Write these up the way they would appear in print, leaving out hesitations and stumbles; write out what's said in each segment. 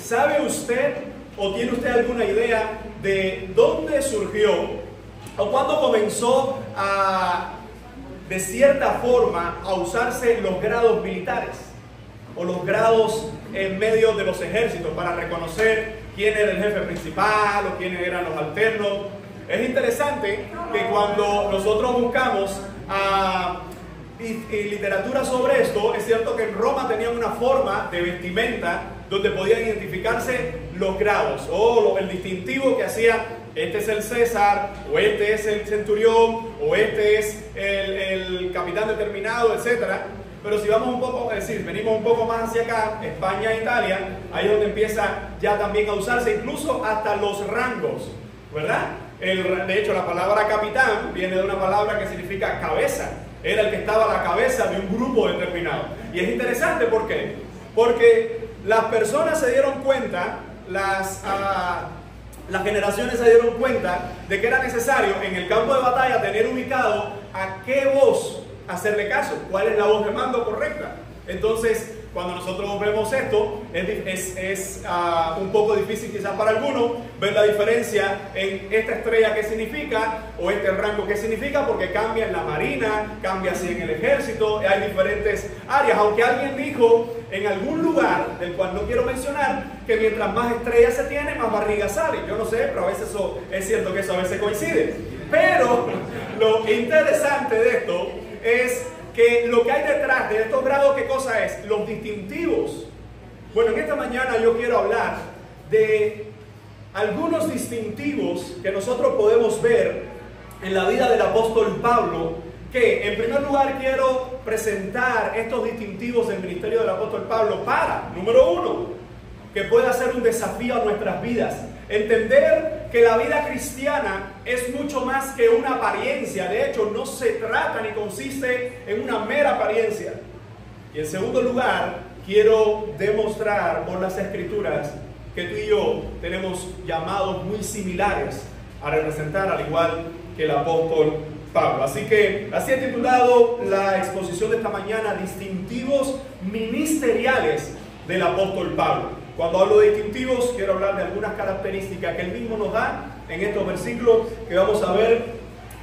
¿sabe usted o tiene usted alguna idea de dónde surgió o cuándo comenzó de cierta forma a usarse los grados militares o los grados en medio de los ejércitos para reconocer quién era el jefe principal o quiénes eran los alternos? Es interesante que cuando nosotros buscamos y literatura sobre esto, es cierto que en Roma tenían una forma de vestimenta donde podían identificarse los grados o el distintivo que hacía: este es el César, o este es el centurión, o este es el capitán determinado, etcétera. Pero si vamos un poco, es decir, venimos un poco más hacia acá, España e Italia, ahí es donde empieza ya también a usarse incluso hasta los rangos, ¿verdad? De hecho, la palabra capitán viene de una palabra que significa cabeza. Era el que estaba a la cabeza de un grupo determinado. Y es interesante, ¿por qué? Porque las personas se dieron cuenta, las generaciones se dieron cuenta de que era necesario en el campo de batalla tener ubicado a qué voz hacerle caso, cuál es la voz de mando correcta. Entonces, cuando nosotros vemos esto, es un poco difícil quizás para algunos ver la diferencia en esta estrella qué significa o este rango qué significa, porque cambia en la marina, cambia así en el ejército, hay diferentes áreas, aunque alguien dijo en algún lugar, del cual no quiero mencionar, que mientras más estrellas se tiene, más barriga sale. Yo no sé, pero a veces eso, es cierto que eso a veces coincide. Pero lo interesante de esto es que lo que hay detrás de estos grados, ¿qué cosa es? Los distintivos. Bueno, en esta mañana yo quiero hablar de algunos distintivos que nosotros podemos ver en la vida del apóstol Pablo, que en primer lugar quiero presentar estos distintivos del ministerio del apóstol Pablo para, número uno, que pueda ser un desafío a nuestras vidas. Entender que la vida cristiana es mucho más que una apariencia. De hecho, no se trata ni consiste en una mera apariencia. Y en segundo lugar, quiero demostrar por las Escrituras que tú y yo tenemos llamados muy similares a representar, al igual que el apóstol Pablo. Así que así he titulado la exposición de esta mañana: distintivos ministeriales del apóstol Pablo. Cuando hablo de distintivos, quiero hablar de algunas características que él mismo nos da en estos versículos que vamos a ver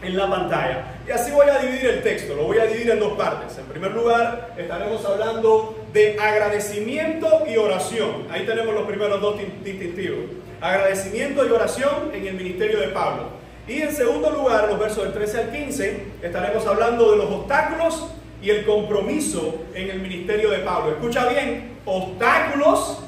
en la pantalla. Y así voy a dividir el texto, lo voy a dividir en dos partes. En primer lugar, estaremos hablando de agradecimiento y oración. Ahí tenemos los primeros dos distintivos: agradecimiento y oración en el ministerio de Pablo. Y en segundo lugar, los versos del 13 al 15, estaremos hablando de los obstáculos y el compromiso en el ministerio de Pablo. Escucha bien, obstáculos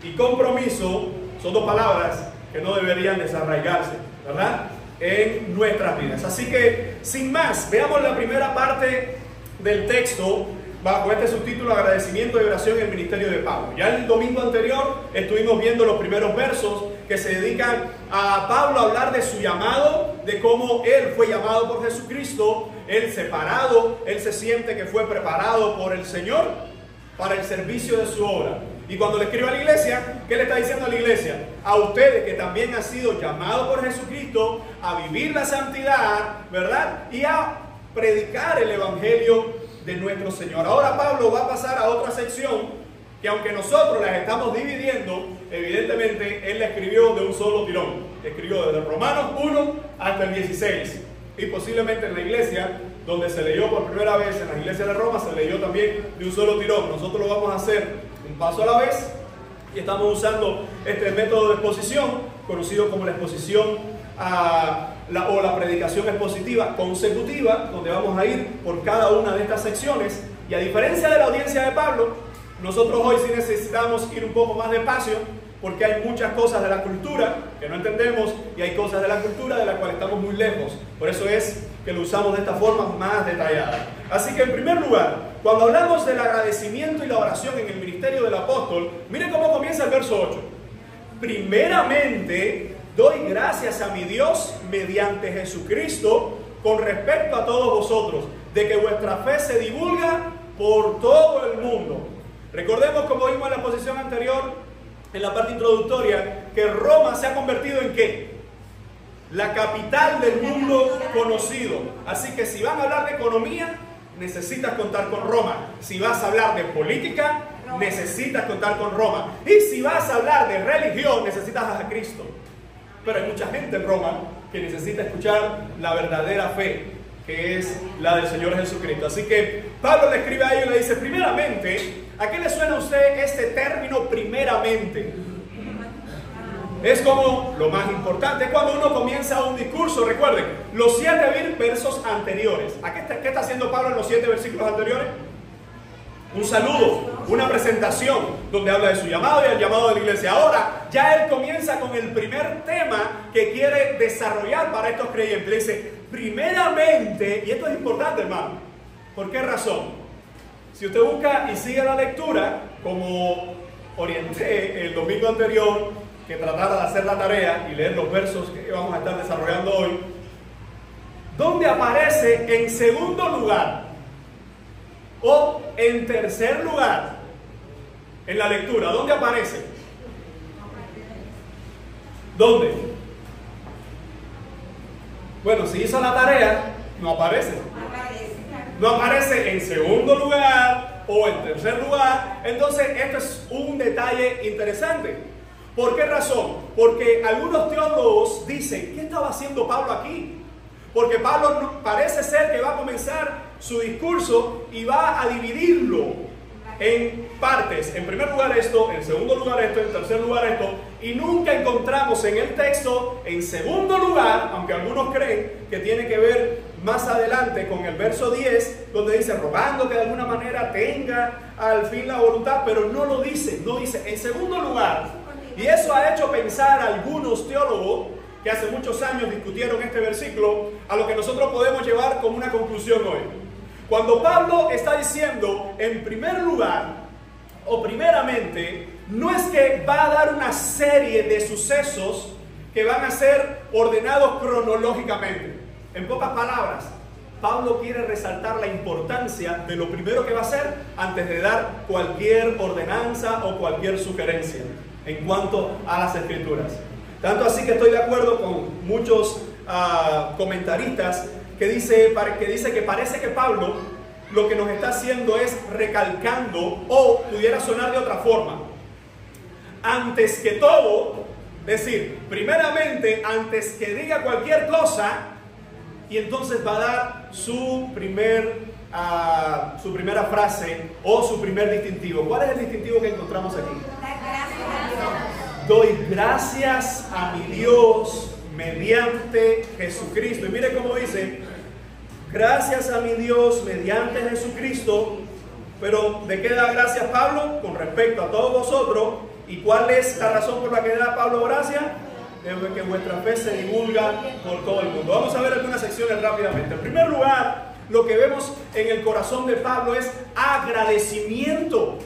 y compromiso son dos palabras que no deberían desarraigarse, ¿verdad?, en nuestras vidas. Así que, sin más, veamos la primera parte del texto bajo este subtítulo: agradecimiento y oración en el ministerio de Pablo. Ya el domingo anterior estuvimos viendo los primeros versos que se dedican a Pablo a hablar de su llamado, de cómo él fue llamado por Jesucristo, él separado, él se siente que fue preparado por el Señor para el servicio de su obra. Y cuando le escribe a la iglesia, ¿qué le está diciendo a la iglesia? A ustedes que también han sido llamados por Jesucristo a vivir la santidad, ¿verdad?, y a predicar el evangelio de nuestro Señor. Ahora Pablo va a pasar a otra sección que, aunque nosotros las estamos dividiendo, evidentemente él la escribió de un solo tirón. Escribió desde Romanos 1 hasta el 16. Y posiblemente en la iglesia donde se leyó por primera vez, en la iglesia de Roma, se leyó también de un solo tirón. Nosotros lo vamos a hacer un paso a la vez y estamos usando este método de exposición conocido como la exposición o la predicación expositiva consecutiva, donde vamos a ir por cada una de estas secciones. Y a diferencia de la audiencia de Pablo, nosotros hoy sí necesitamos ir un poco más despacio, porque hay muchas cosas de la cultura que no entendemos y hay cosas de la cultura de las cuales estamos muy lejos. Por eso es que lo usamos de esta forma más detallada. Así que, en primer lugar, cuando hablamos del agradecimiento y la oración en el ministerio del apóstol, miren cómo comienza el verso 8. Primeramente, doy gracias a mi Dios mediante Jesucristo con respecto a todos vosotros, de que vuestra fe se divulga por todo el mundo. Recordemos, como vimos en la exposición anterior, en la parte introductoria, que Roma se ha convertido en ¿qué? La capital del mundo conocido. Así que si van a hablar de economía, necesitas contar con Roma. Si vas a hablar de política, necesitas contar con Roma. Y si vas a hablar de religión, necesitas a Cristo. Pero hay mucha gente en Roma que necesita escuchar la verdadera fe, que es la del Señor Jesucristo. Así que Pablo le escribe a ellos y le dice, primeramente, ¿a qué le suena a usted este término primeramente? Es como lo más importante cuando uno comienza un discurso. Recuerden, los 7 versos anteriores. ¿Qué está haciendo Pablo en los 7 versículos anteriores? Un saludo, una presentación donde habla de su llamado y el llamado de la iglesia. Ahora ya él comienza con el primer tema que quiere desarrollar para estos creyentes. Le dice, primeramente, y esto es importante, hermano. ¿Por qué razón? Si usted busca y sigue la lectura, como orienté el domingo anterior, que tratara de hacer la tarea y leer los versos que vamos a estar desarrollando hoy, ¿dónde aparece en segundo lugar o en tercer lugar en la lectura? ¿Dónde aparece? ¿Dónde? Bueno, si hizo la tarea, no aparece. No aparece en segundo lugar o en tercer lugar. Entonces, esto es un detalle interesante. ¿Por qué razón? Porque algunos teólogos dicen, ¿qué estaba haciendo Pablo aquí? Porque Pablo parece ser que va a comenzar su discurso y va a dividirlo en partes. En primer lugar esto, en segundo lugar esto, en tercer lugar esto. Y nunca encontramos en el texto, en segundo lugar, aunque algunos creen que tiene que ver más adelante con el verso 10, donde dice, rogando que de alguna manera tenga al fin la voluntad, pero no lo dice, no dice, en segundo lugar. Y eso ha hecho pensar a algunos teólogos que hace muchos años discutieron este versículo, a lo que nosotros podemos llevar como una conclusión hoy. Cuando Pablo está diciendo en primer lugar o primeramente, no es que va a dar una serie de sucesos que van a ser ordenados cronológicamente. En pocas palabras, Pablo quiere resaltar la importancia de lo primero que va a hacer antes de dar cualquier ordenanza o cualquier sugerencia en cuanto a las escrituras. Tanto así que estoy de acuerdo con muchos comentaristas que dice que parece que Pablo lo que nos está haciendo es recalcando, o pudiera sonar de otra forma, antes que todo, es decir, primeramente, antes que diga cualquier cosa, y entonces va a dar su primera frase o su primer distintivo. ¿Cuál es el distintivo que encontramos aquí? Doy gracias a mi Dios mediante Jesucristo. Y mire cómo dice, gracias a mi Dios mediante Jesucristo. Pero ¿de qué da gracias Pablo? Con respecto a todos vosotros. ¿Y cuál es la razón por la que da Pablo gracias? De que vuestra fe se divulga por todo el mundo. Vamos a ver algunas secciones rápidamente. En primer lugar, lo que vemos en el corazón de Pablo es agradecimiento.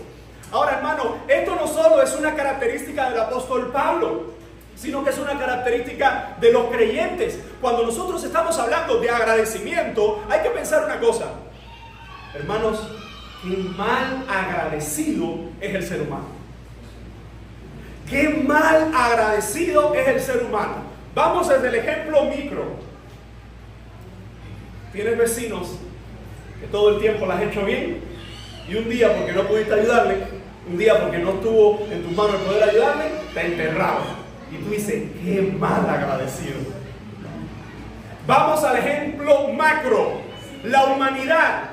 Ahora, hermano, esto no solo es una característica del apóstol Pablo, sino que es una característica de los creyentes. Cuando nosotros estamos hablando de agradecimiento, hay que pensar una cosa. Hermanos, qué mal agradecido es el ser humano. Qué mal agradecido es el ser humano. Vamos desde el ejemplo micro. Tienes vecinos que todo el tiempo las has hecho bien, y un día porque no pudiste ayudarle, un día porque no estuvo en tus manos el poder ayudarle, te enterraron. Y tú dices, qué mal agradecido. Vamos al ejemplo macro. La humanidad,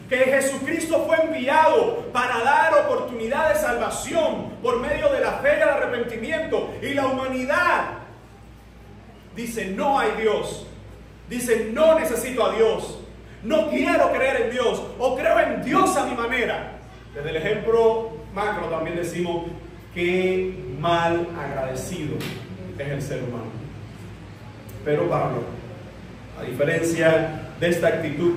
que Jesucristo fue enviado para dar oportunidad de salvación por medio de la fe y el arrepentimiento. Y la humanidad dice, no hay Dios. Dice, no necesito a Dios. No quiero creer en Dios. O creo en Dios a mi manera. Desde el ejemplo macro también decimos, qué mal agradecido es el ser humano. Pero Pablo, a diferencia de esta actitud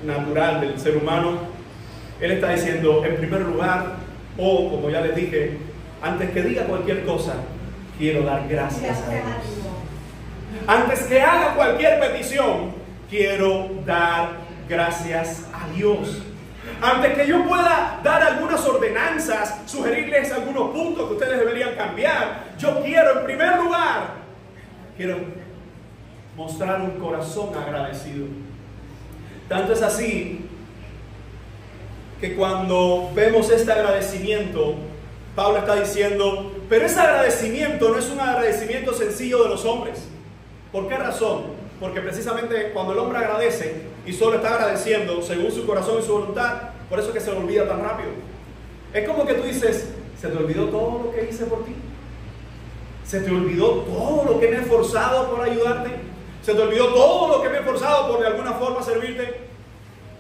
natural del ser humano, él está diciendo, en primer lugar, o como ya les dije, antes que diga cualquier cosa, quiero dar gracias a Dios. Antes que haga cualquier petición, quiero dar gracias a Dios. Antes que yo pueda dar algunas ordenanzas, sugerirles algunos puntos que ustedes deberían cambiar, yo quiero, en primer lugar, quiero mostrar un corazón agradecido. Tanto es así que cuando vemos este agradecimiento, Pablo está diciendo, pero ese agradecimiento no es un agradecimiento sencillo de los hombres. ¿Por qué razón? Porque precisamente cuando el hombre agradece y solo está agradeciendo según su corazón y su voluntad, por eso es que se le olvida tan rápido. Es como que tú dices, ¿se te olvidó todo lo que hice por ti? ¿Se te olvidó todo lo que me he esforzado por ayudarte? ¿Se te olvidó todo lo que me he esforzado por de alguna forma servirte?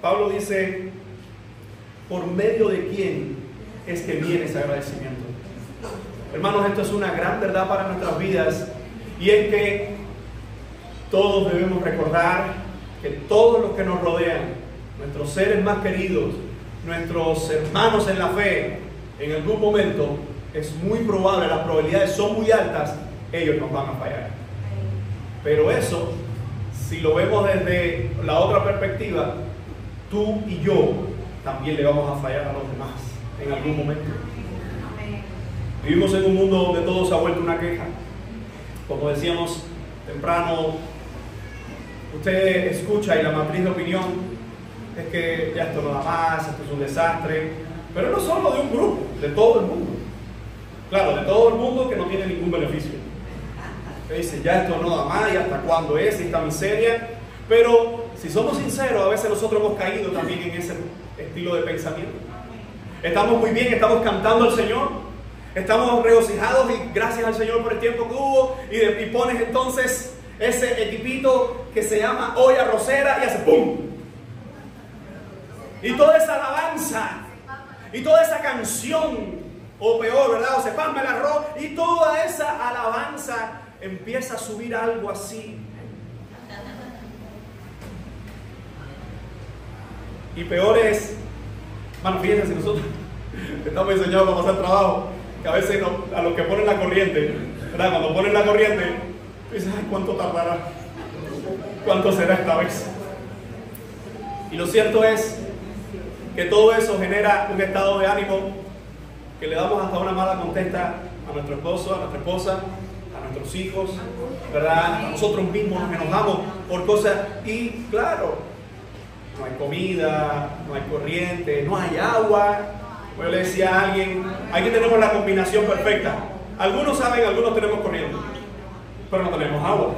Pablo dice, ¿por medio de quién es que viene ese agradecimiento? Hermanos, esto es una gran verdad para nuestras vidas, y es que todos debemos recordar que todos los que nos rodean, nuestros seres más queridos, nuestros hermanos en la fe, en algún momento es muy probable, las probabilidades son muy altas, ellos nos van a fallar. Pero eso, si lo vemos desde la otra perspectiva, tú y yo también le vamos a fallar a los demás en algún momento. Vivimos en un mundo donde todo se ha vuelto una queja. Como decíamos temprano, usted escucha y la matriz de opinión es que ya esto no da más, esto es un desastre, pero no solo de un grupo, de todo el mundo. Claro, de todo el mundo que no tiene ningún beneficio. Que dice, ya esto no da más, y hasta cuándo es esta miseria. Pero si somos sinceros, a veces nosotros hemos caído también en ese estilo de pensamiento. Estamos muy bien, estamos cantando al Señor, estamos regocijados y gracias al Señor por el tiempo que hubo, y pones entonces ese equipito que se llama olla rosera y hace ¡pum! Y toda esa alabanza y toda esa canción, o peor, ¿verdad? O se pasma el arroz, y toda esa alabanza empieza a subir algo así. Y peor es, bueno, fíjense, si nosotros estamos diseñados para pasar trabajo, que a veces a los que ponen la corriente, ¿verdad? Cuando ponen la corriente, dices, ay, ¿cuánto tardará? ¿Cuánto será esta vez? Y lo cierto es que todo eso genera un estado de ánimo que le damos hasta una mala contesta a nuestro esposo, a nuestra esposa, a nuestros hijos, ¿verdad? A nosotros mismos nos enojamos por cosas, y claro, no hay comida, no hay corriente, no hay agua. Yo le decía a alguien, aquí tenemos la combinación perfecta. Algunos saben, algunos tenemos corriente, pero no tenemos agua.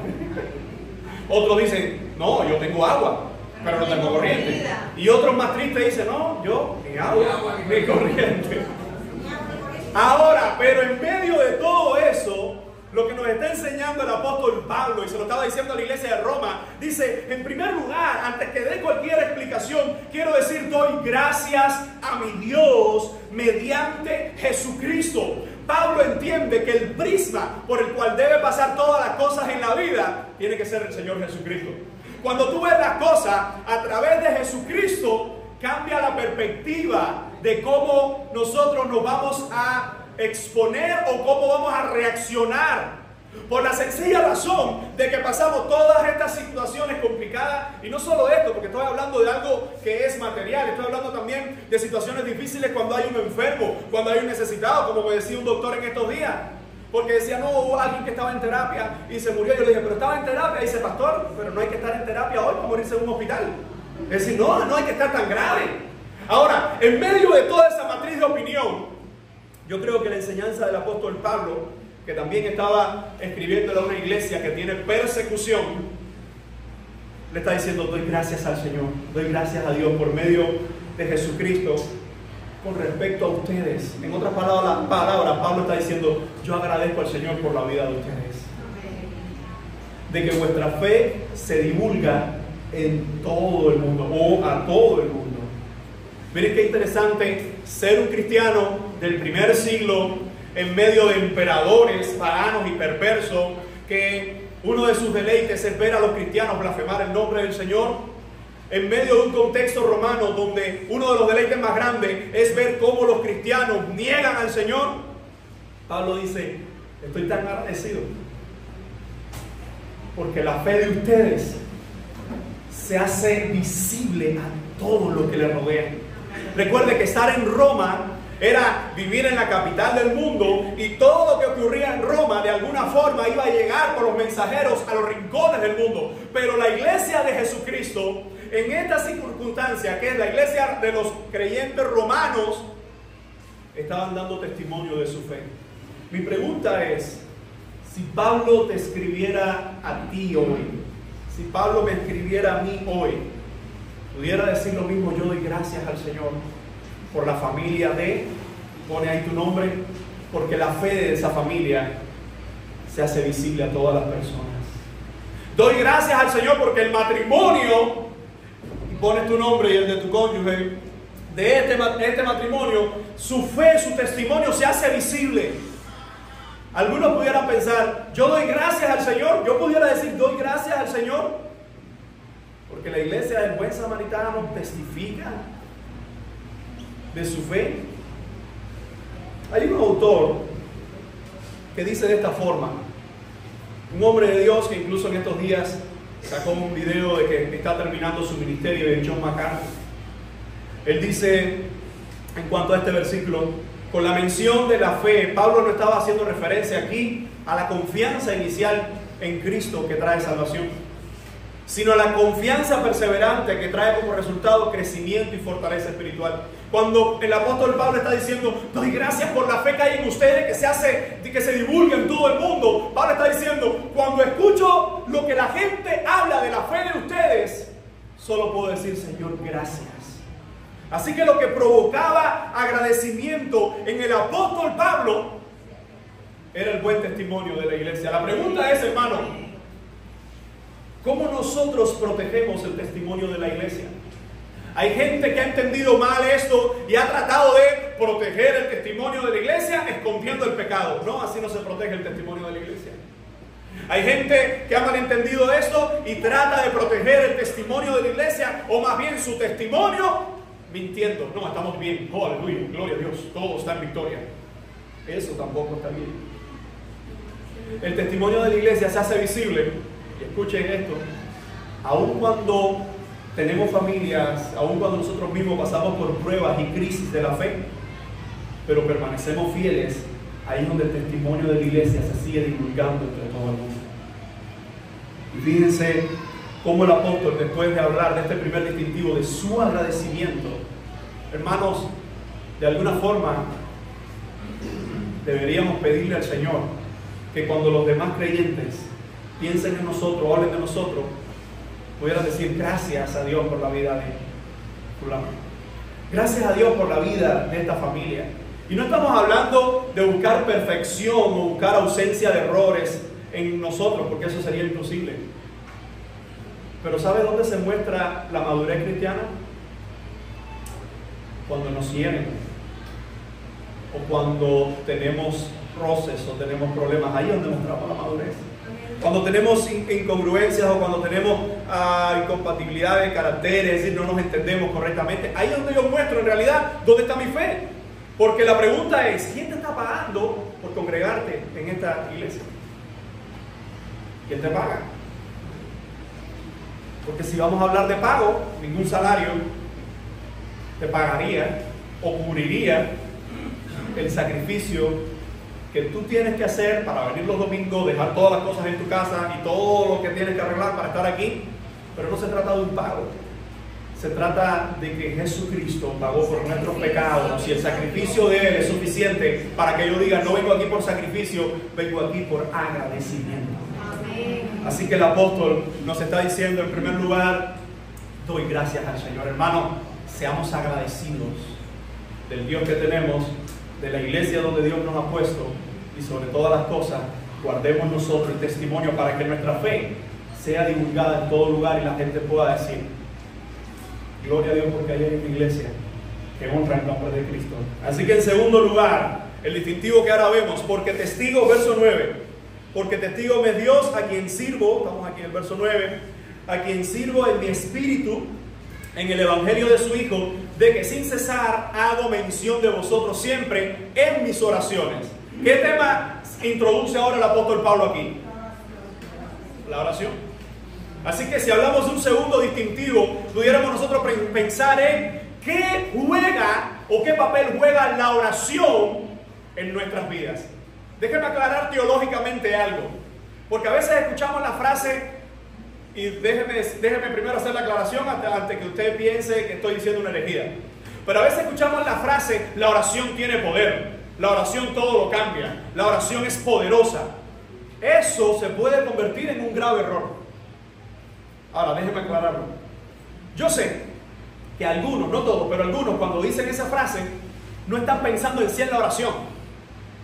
Otros dicen, no, yo tengo agua, pero no tengo corriente. Y otros más tristes dicen, no, yo ni agua, ni corriente. Ahora, pero en medio de todo eso, lo que nos está enseñando el apóstol Pablo, y se lo estaba diciendo a la iglesia de Roma, dice, en primer lugar, antes que dé cualquier explicación, quiero decir, doy gracias a mi Dios mediante Jesucristo. Pablo entiende que el prisma por el cual debe pasar todas las cosas en la vida tiene que ser el Señor Jesucristo. Cuando tú ves las cosas a través de Jesucristo, cambia la perspectiva de cómo nosotros nos vamos a exponer o cómo vamos a reaccionar, por la sencilla razón de que pasamos todas estas situaciones complicadas. Y no solo esto, porque estoy hablando de algo que es material, estoy hablando también de situaciones difíciles cuando hay un enfermo, cuando hay un necesitado, como me decía un doctor en estos días, porque decía, no, hubo alguien que estaba en terapia y se murió. Yo le dije, pero estaba en terapia. Y dice, pastor, pero no hay que estar en terapia hoy para morirse en un hospital. Es decir, no hay que estar tan grave. Ahora, en medio de toda esa matriz de opinión, yo creo que la enseñanza del apóstol Pablo, que también estaba escribiéndole a una iglesia que tiene persecución, le está diciendo, doy gracias al Señor, doy gracias a Dios por medio de Jesucristo con respecto a ustedes. En otras palabras, Pablo está diciendo, yo agradezco al Señor por la vida de ustedes, de que vuestra fe se divulga en todo el mundo, o a todo el mundo. Miren qué interesante ser un cristiano del primer siglo en medio de emperadores paganos y perversos, que uno de sus deleites es ver a los cristianos blasfemar el nombre del Señor, en medio de un contexto romano donde uno de los deleites más grandes es ver cómo los cristianos niegan al Señor. Pablo dice, estoy tan agradecido porque la fe de ustedes se hace visible a todo lo que le rodea. Recuerde que estar en Roma era vivir en la capital del mundo, y todo lo que ocurría en Roma de alguna forma iba a llegar por los mensajeros a los rincones del mundo. Pero la iglesia de Jesucristo en esta circunstancia, que es la iglesia de los creyentes romanos, estaban dando testimonio de su fe. Mi pregunta es, si Pablo te escribiera a ti hoy, si Pablo me escribiera a mí hoy, pudiera decir lo mismo: yo doy gracias al Señor por la familia de, pone ahí tu nombre, porque la fe de esa familia se hace visible a todas las personas. Doy gracias al Señor porque el matrimonio, y pones tu nombre y el de tu cónyuge, de este matrimonio, su fe, su testimonio se hace visible. Algunos pudieran pensar, yo doy gracias al Señor. Yo pudiera decir, doy gracias al Señor porque la iglesia del Buen Samaritano testifica de su fe. Hay un autor que dice de esta forma, un hombre de Dios que incluso en estos días sacó un video de que está terminando su ministerio, de John MacArthur. Él dice, en cuanto a este versículo, con la mención de la fe, Pablo no estaba haciendo referencia aquí a la confianza inicial en Cristo que trae salvación, sino a la confianza perseverante que trae como resultado crecimiento y fortaleza espiritual. Cuando el apóstol Pablo está diciendo, doy gracias por la fe que hay en ustedes, que se divulga en todo el mundo, Pablo está diciendo, cuando escucho lo que la gente habla de la fe de ustedes, solo puedo decir, Señor, gracias. Así que lo que provocaba agradecimiento en el apóstol Pablo era el buen testimonio de la iglesia. La pregunta es, hermano, ¿cómo nosotros protegemos el testimonio de la iglesia? Hay gente que ha entendido mal esto y ha tratado de proteger el testimonio de la iglesia escondiendo el pecado. No, así no se protege el testimonio de la iglesia. Hay gente que ha malentendido esto y trata de proteger el testimonio de la iglesia, o más bien su testimonio, mintiendo. No, estamos bien. Oh, aleluya, gloria a Dios, todo está en victoria. Eso tampoco está bien. El testimonio de la iglesia se hace visible, y escuchen esto, aun cuando tenemos familias, aun cuando nosotros mismos pasamos por pruebas y crisis de la fe, pero permanecemos fieles, ahí es donde el testimonio de la iglesia se sigue divulgando entre todo el mundo. Y fíjense cómo el apóstol, después de hablar de este primer distintivo, de su agradecimiento, hermanos, de alguna forma deberíamos pedirle al Señor que cuando los demás creyentes piensen en nosotros, hablen de nosotros, pudieran decir gracias a Dios por la vida de fulano. Gracias a Dios por la vida de esta familia. Y no estamos hablando de buscar perfección o buscar ausencia de errores en nosotros, porque eso sería imposible. Pero ¿sabe dónde se muestra la madurez cristiana? Cuando nos hieren, o cuando tenemos roces o tenemos problemas. Ahí es donde mostramos la madurez. Cuando tenemos incongruencias o cuando tenemos incompatibilidad de caracteres, es decir, no nos entendemos correctamente, ahí es donde yo muestro en realidad dónde está mi fe. Porque la pregunta es, ¿quién te está pagando por congregarte en esta iglesia? ¿Quién te paga? Porque si vamos a hablar de pago, ningún salario te pagaría o cubriría el sacrificio que tú tienes que hacer para venir los domingos, dejar todas las cosas en tu casa y todo lo que tienes que arreglar para estar aquí. Pero no se trata de un pago, se trata de que Jesucristo pagó por nuestros pecados y el sacrificio de Él es suficiente para que yo diga, no vengo aquí por sacrificio, vengo aquí por agradecimiento. Así que el apóstol nos está diciendo, en primer lugar, doy gracias al Señor. Hermano, seamos agradecidos del Dios que tenemos, de la iglesia donde Dios nos ha puesto, y sobre todas las cosas, guardemos nosotros el testimonio para que nuestra fe sea divulgada en todo lugar y la gente pueda decir, gloria a Dios porque hay una iglesia que honra el nombre de Cristo. Así que en segundo lugar, el distintivo que ahora vemos, porque testigo, verso 9, porque testigo me es Dios a quien sirvo, estamos aquí en el verso 9, a quien sirvo en mi espíritu, en el evangelio de su Hijo, de que sin cesar hago mención de vosotros siempre en mis oraciones. ¿Qué tema introduce ahora el apóstol Pablo aquí? La oración. Así que si hablamos de un segundo distintivo, pudiéramos nosotros pensar en qué juega o qué papel juega la oración en nuestras vidas. Déjenme aclarar teológicamente algo, porque a veces escuchamos la frase, y déjeme primero hacer la aclaración antes que usted piense que estoy diciendo una herejía. Pero a veces escuchamos la frase, la oración tiene poder, la oración todo lo cambia, la oración es poderosa. Eso se puede convertir en un grave error. Ahora, déjeme aclararlo. Yo sé que algunos, no todos, pero algunos cuando dicen esa frase, no están pensando en sí en la oración,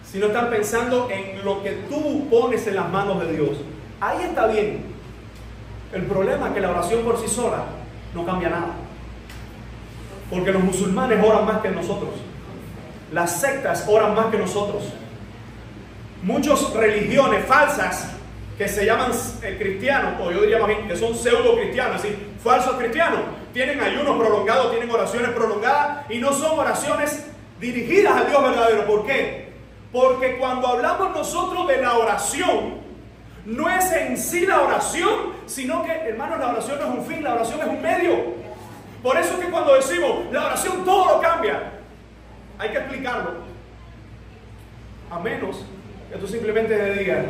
sino están pensando en lo que tú pones en las manos de Dios. Ahí está bien. El problema es que la oración por sí sola no cambia nada. Porque los musulmanes oran más que nosotros. Las sectas oran más que nosotros. Muchas religiones falsas que se llaman cristianos, o yo diría más bien que son pseudo cristianos, ¿sí? Falsos cristianos, tienen ayunos prolongados, tienen oraciones prolongadas y no son oraciones dirigidas al Dios verdadero. ¿Por qué? Porque cuando hablamos nosotros de la oración, no es en sí la oración, sino que, hermanos, la oración no es un fin, la oración es un medio. Por eso es que cuando decimos la oración todo lo cambia, hay que explicarlo. A menos que tú simplemente le digas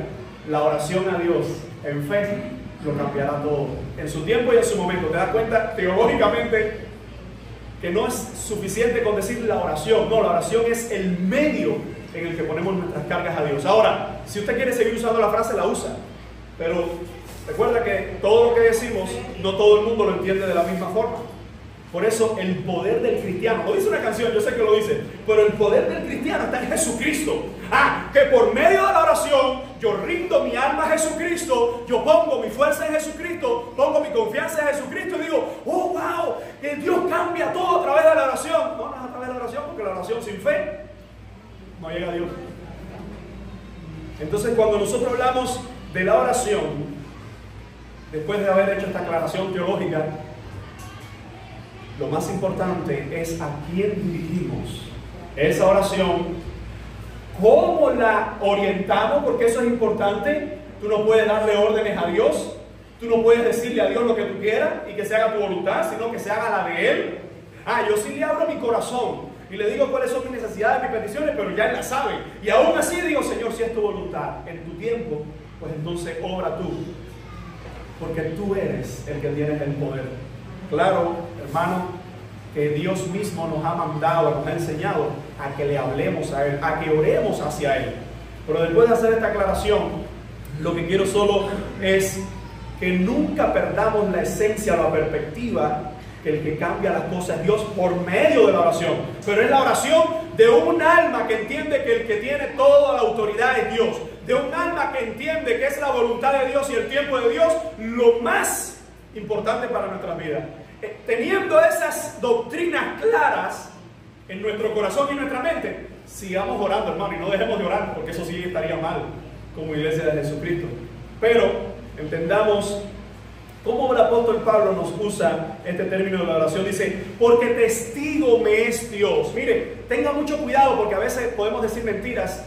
la oración a Dios en fe, lo cambiará todo. En su tiempo y en su momento. ¿Te das cuenta teológicamente que no es suficiente con decir la oración? No, la oración es el medio en el que ponemos nuestras cargas a Dios. Ahora, si usted quiere seguir usando la frase, la usa. Pero recuerda que todo lo que decimos, no todo el mundo lo entiende de la misma forma. Por eso el poder del cristiano, lo dice una canción, yo sé que lo dice, pero el poder del cristiano está en Jesucristo. Que por medio de la oración yo rindo mi alma a Jesucristo, yo pongo mi fuerza en Jesucristo, pongo mi confianza en Jesucristo y digo, oh wow, que Dios cambia todo a través de la oración. No, no es a través de la oración, porque la oración sin fe no llega a Dios. Entonces cuando nosotros hablamos de la oración, después de haber hecho esta aclaración teológica, lo más importante es a quién dirigimos esa oración, cómo la orientamos, porque eso es importante. Tú no puedes darle órdenes a Dios, tú no puedes decirle a Dios lo que tú quieras y que se haga tu voluntad, sino que se haga la de Él. Yo sí le abro mi corazón y le digo cuáles son mis necesidades, mis peticiones, pero ya Él las sabe. Y aún así digo, Señor, si es tu voluntad, en tu tiempo, pues entonces obra tú, porque tú eres el que tienes el poder. Claro, hermano, que Dios mismo nos ha mandado, nos ha enseñado a que le hablemos a Él, a que oremos hacia Él. Pero después de hacer esta aclaración, lo que quiero solo es que nunca perdamos la esencia, la perspectiva, que el que cambia las cosas es Dios por medio de la oración. Pero es la oración de un alma que entiende que el que tiene toda la autoridad es Dios. De un alma que entiende que es la voluntad de Dios y el tiempo de Dios lo más importante para nuestras vidas. Teniendo esas doctrinas claras en nuestro corazón y nuestra mente, sigamos orando, hermano, y no dejemos de orar, porque eso sí estaría mal como iglesia de Jesucristo. Pero entendamos cómo el apóstol Pablo nos usa este término de la oración. Dice, porque testigo me es Dios. Mire, tenga mucho cuidado, porque a veces podemos decir mentiras,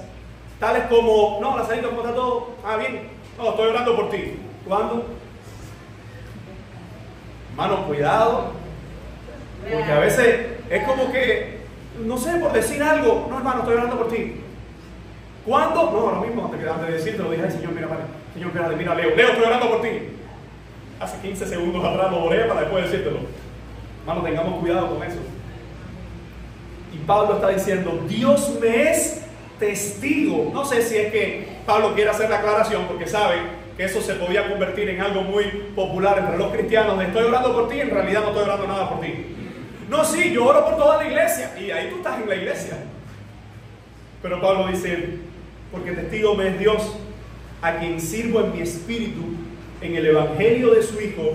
tales como, no, Lazarito, ¿cómo está todo? Bien, no, estoy orando por ti. ¿Cuándo? Hermano, cuidado, porque a veces es como que, no sé, por decir algo, no, hermano, estoy orando por ti. ¿Cuándo? No, ahora mismo, antes de decirte, lo dije al Señor, mira, vale, Señor, mira, Leo, estoy orando por ti. Hace 15 segundos atrás lo oré para después decírtelo. Hermano, tengamos cuidado con eso. Y Pablo está diciendo, Dios me es testigo. No sé si es que Pablo quiere hacer la aclaración, porque sabe que eso se podía convertir en algo muy popular entre los cristianos, de estoy orando por ti, en realidad no estoy orando nada por ti. No, sí, yo oro por toda la iglesia, y ahí tú estás en la iglesia. Pero Pablo dice, porque testigo me es Dios, a quien sirvo en mi espíritu, en el evangelio de su Hijo,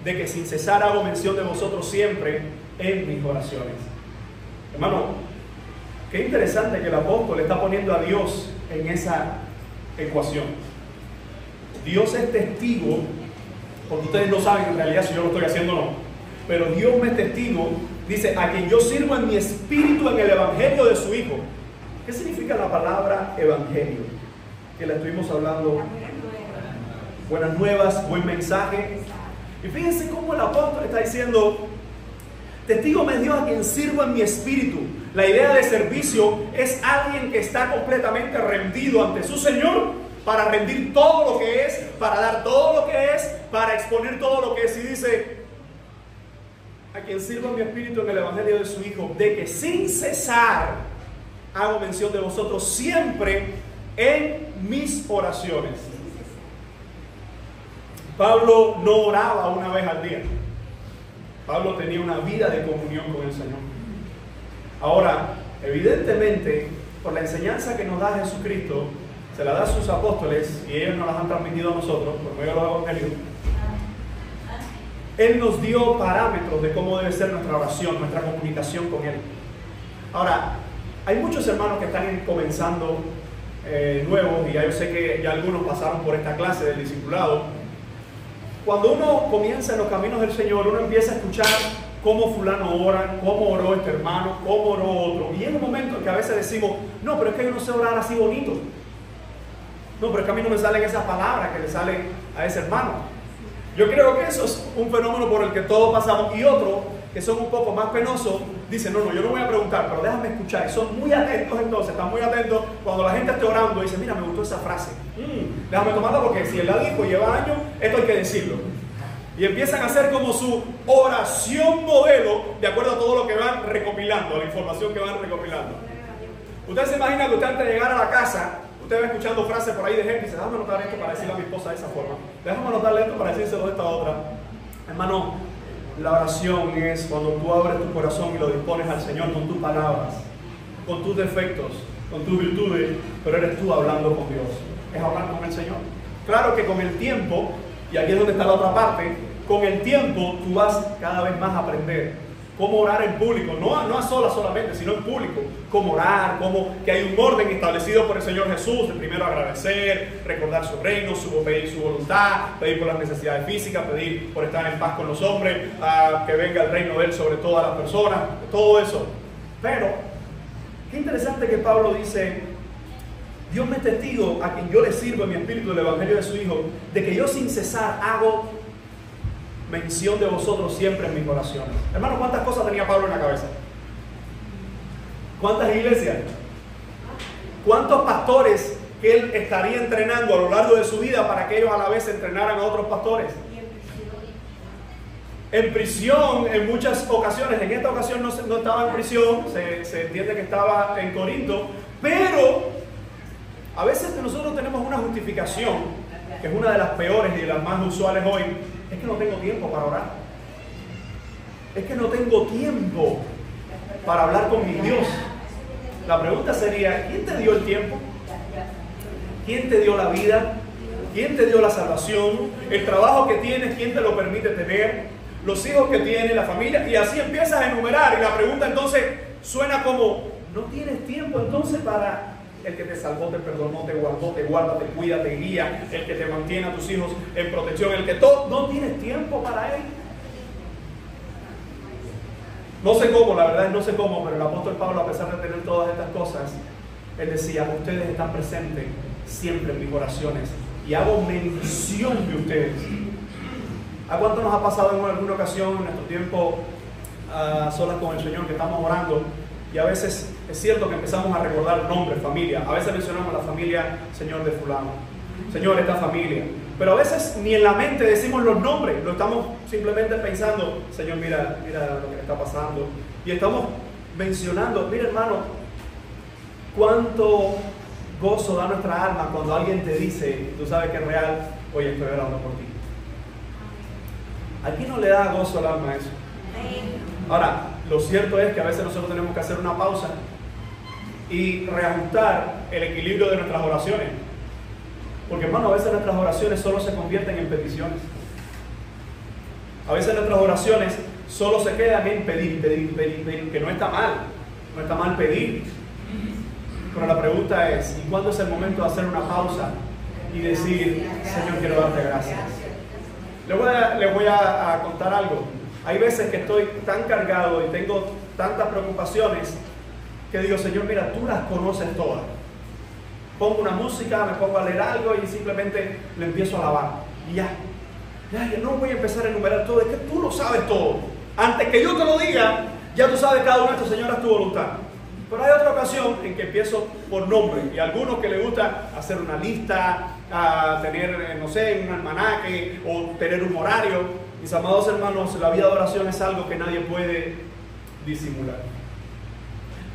de que sin cesar hago mención de vosotros siempre en mis oraciones. Hermano, qué interesante que el apóstol está poniendo a Dios en esa ecuación. Dios es testigo, porque ustedes no saben en realidad si yo lo estoy haciendo o no, pero Dios me es testigo, dice, a quien yo sirvo en mi espíritu en el evangelio de su Hijo. ¿Qué significa la palabra evangelio? Que la estuvimos hablando. Buenas nuevas, buen mensaje. Y fíjense cómo el apóstol está diciendo, testigo me es Dios a quien sirvo en mi espíritu. La idea de servicio es alguien que está completamente rendido ante su Señor para rendir todo lo que es, para dar todo lo que es, para exponer todo lo que es. Y dice: a quien sirva mi espíritu en el evangelio de su Hijo, de que sin cesar hago mención de vosotros siempre en mis oraciones. Pablo no oraba una vez al día. Pablo tenía una vida de comunión con el Señor. Ahora, evidentemente, por la enseñanza que nos da Jesucristo, se la da a sus apóstoles y ellos nos las han transmitido a nosotros por medio de los evangelios. Él nos dio parámetros de cómo debe ser nuestra oración, nuestra comunicación con Él. Ahora, hay muchos hermanos que están comenzando nuevos, y ya yo sé que ya algunos pasaron por esta clase del discipulado. Cuando uno comienza en los caminos del Señor, uno empieza a escuchar cómo fulano ora, cómo oró este hermano, cómo oró otro. Y en un momento en que a veces decimos: no, pero es que yo no sé orar así bonito. No, pero es que a mí no me salen esas palabras que le salen a ese hermano. Yo creo que eso es un fenómeno por el que todos pasamos. Y otros que son un poco más penosos dicen: no, yo no voy a preguntar, pero déjame escuchar. Y son muy atentos entonces, están muy atentos cuando la gente esté orando y dice: mira, me gustó esa frase. Déjame tomarla porque si él la dijo, lleva años, esto hay que decirlo. Y empiezan a hacer como su oración modelo de acuerdo a todo lo que van recopilando, la información que van recopilando. Usted se imagina que usted antes de llegar a la casa, usted va escuchando frases por ahí de gente y dice: déjame anotar esto para decirle a mi esposa de esa forma, déjame anotarle esto para decírselo de esta otra. Hermano, la oración es cuando tú abres tu corazón y lo dispones al Señor con tus palabras, con tus defectos, con tus virtudes, pero eres tú hablando con Dios. Es hablar con el Señor. Claro que con el tiempo, y aquí es donde está la otra parte, con el tiempo tú vas cada vez más a aprender cómo orar en público, no a solas solamente, sino en público. Cómo orar, cómo que hay un orden establecido por el Señor Jesús, de primero agradecer, recordar su reino, pedir su voluntad, pedir por las necesidades físicas, pedir por estar en paz con los hombres, que venga el reino de Él sobre todas las personas, todo eso. Pero, qué interesante que Pablo dice: Dios me es testigo, a quien yo le sirvo en mi espíritu del evangelio de su Hijo, de que yo sin cesar hago mención de vosotros siempre en mis oraciones. Hermano, ¿cuántas cosas tenía Pablo en la cabeza? ¿Cuántas iglesias? ¿Cuántos pastores que él estaría entrenando a lo largo de su vida para que ellos a la vez entrenaran a otros pastores? En prisión en muchas ocasiones. En esta ocasión no estaba en prisión, se entiende que estaba en Corinto, pero a veces nosotros tenemos una justificación, que es una de las peores y de las más usuales hoy: es que no tengo tiempo para orar. Es que no tengo tiempo para hablar con mi Dios. La pregunta sería: ¿quién te dio el tiempo? ¿Quién te dio la vida? ¿Quién te dio la salvación? ¿El trabajo que tienes? ¿Quién te lo permite tener? ¿Los hijos que tienes? ¿La familia? Y así empiezas a enumerar. Y la pregunta entonces suena como: ¿no tienes tiempo entonces para el que te salvó, te perdonó, te guardó, te guarda, te cuida, te guía, el que te mantiene a tus hijos en protección, el que todo? ¿No tienes tiempo para Él? No sé cómo, la verdad es no sé cómo, pero el apóstol Pablo, a pesar de tener todas estas cosas, él decía: ustedes están presentes siempre en mis oraciones y hago mención de ustedes. ¿A cuánto nos ha pasado en alguna ocasión en nuestro tiempo solas con el Señor, que estamos orando, y a veces es cierto que empezamos a recordar nombres, familia? A veces mencionamos la familia: Señor, de fulano, Señor, esta familia. Pero a veces ni en la mente decimos los nombres, lo estamos simplemente pensando: Señor, mira lo que me está pasando. Y estamos mencionando. Mira, hermano, cuánto gozo da nuestra alma cuando alguien te dice, tú sabes que es real: oye, estoy orando por ti. ¿A quién no le da gozo al alma eso? Ahora, lo cierto es que a veces nosotros tenemos que hacer una pausa y reajustar el equilibrio de nuestras oraciones. Porque, hermano, a veces nuestras oraciones solo se convierten en peticiones. A veces nuestras oraciones solo se quedan en pedir, que no está mal. No está mal pedir. Pero la pregunta es: ¿y cuándo es el momento de hacer una pausa y decir: Señor, quiero darte gracias? Les voy a contar algo. Hay veces que estoy tan cargado y tengo tantas preocupaciones que digo: Señor, mira, tú las conoces todas. Pongo una música, me pongo a leer algo y simplemente le empiezo a alabar. Y ya no voy a empezar a enumerar todo, es que tú lo sabes todo. Antes que yo te lo diga, ya tú sabes cada uno de estos: Señor, haz tu voluntad. Pero hay otra ocasión en que empiezo por nombre, y a algunos que les gusta hacer una lista, a tener, no sé, un almanaque o tener un horario. Mis amados hermanos, la vida de oración es algo que nadie puede disimular.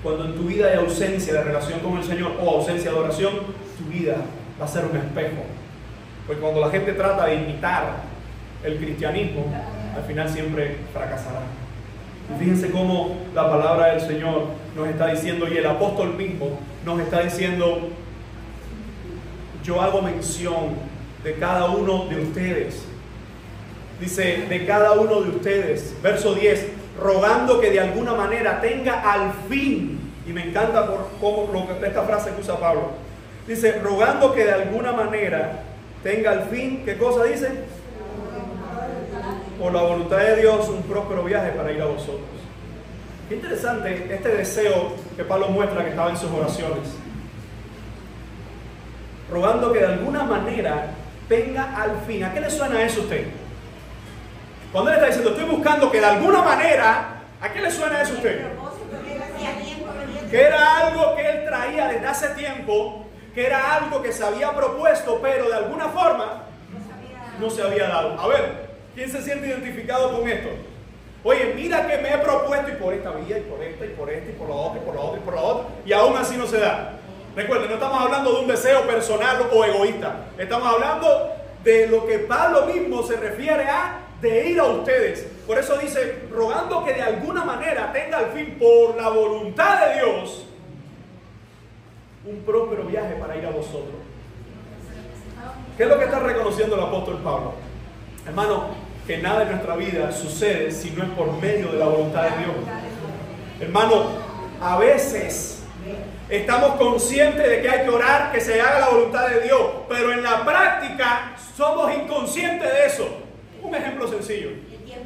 Cuando en tu vida hay ausencia de relación con el Señor o ausencia de oración, tu vida va a ser un espejo. Porque cuando la gente trata de imitar el cristianismo, al final siempre fracasará. Y fíjense cómo la palabra del Señor nos está diciendo, y el apóstol mismo nos está diciendo: yo hago mención de cada uno de ustedes. Dice, de cada uno de ustedes. Verso 10, rogando que de alguna manera tenga al fin, y me encanta esta frase que usa Pablo. Dice, rogando que de alguna manera tenga al fin, ¿qué cosa dice? Por la voluntad de Dios, un próspero viaje para ir a vosotros. Qué interesante este deseo que Pablo muestra que estaba en sus oraciones. Rogando que de alguna manera tenga al fin. ¿A qué le suena eso a usted? Cuando él está diciendo, estoy buscando que de alguna manera, ¿a qué le suena eso a usted? Que era algo que él traía desde hace tiempo, que era algo que se había propuesto, pero de alguna forma no se había dado. A ver, ¿quién se siente identificado con esto? Oye, mira que me he propuesto, y por esta vía, y por esta, y por esta, y por la otra, y por la otra, y por la otra, y aún así no se da. Recuerden, no estamos hablando de un deseo personal o egoísta. Estamos hablando de lo que Pablo mismo se refiere a de ir a ustedes. Por eso dice, rogando que de alguna manera tenga al fin, por la voluntad de Dios, un próspero viaje para ir a vosotros. ¿Qué es lo que está reconociendo el apóstol Pablo? Hermano, que nada en nuestra vida sucede si no es por medio de la voluntad de Dios. Hermano, a veces estamos conscientes de que hay que orar, que se haga la voluntad de Dios, pero en la práctica somos inconscientes de eso. Un ejemplo sencillo: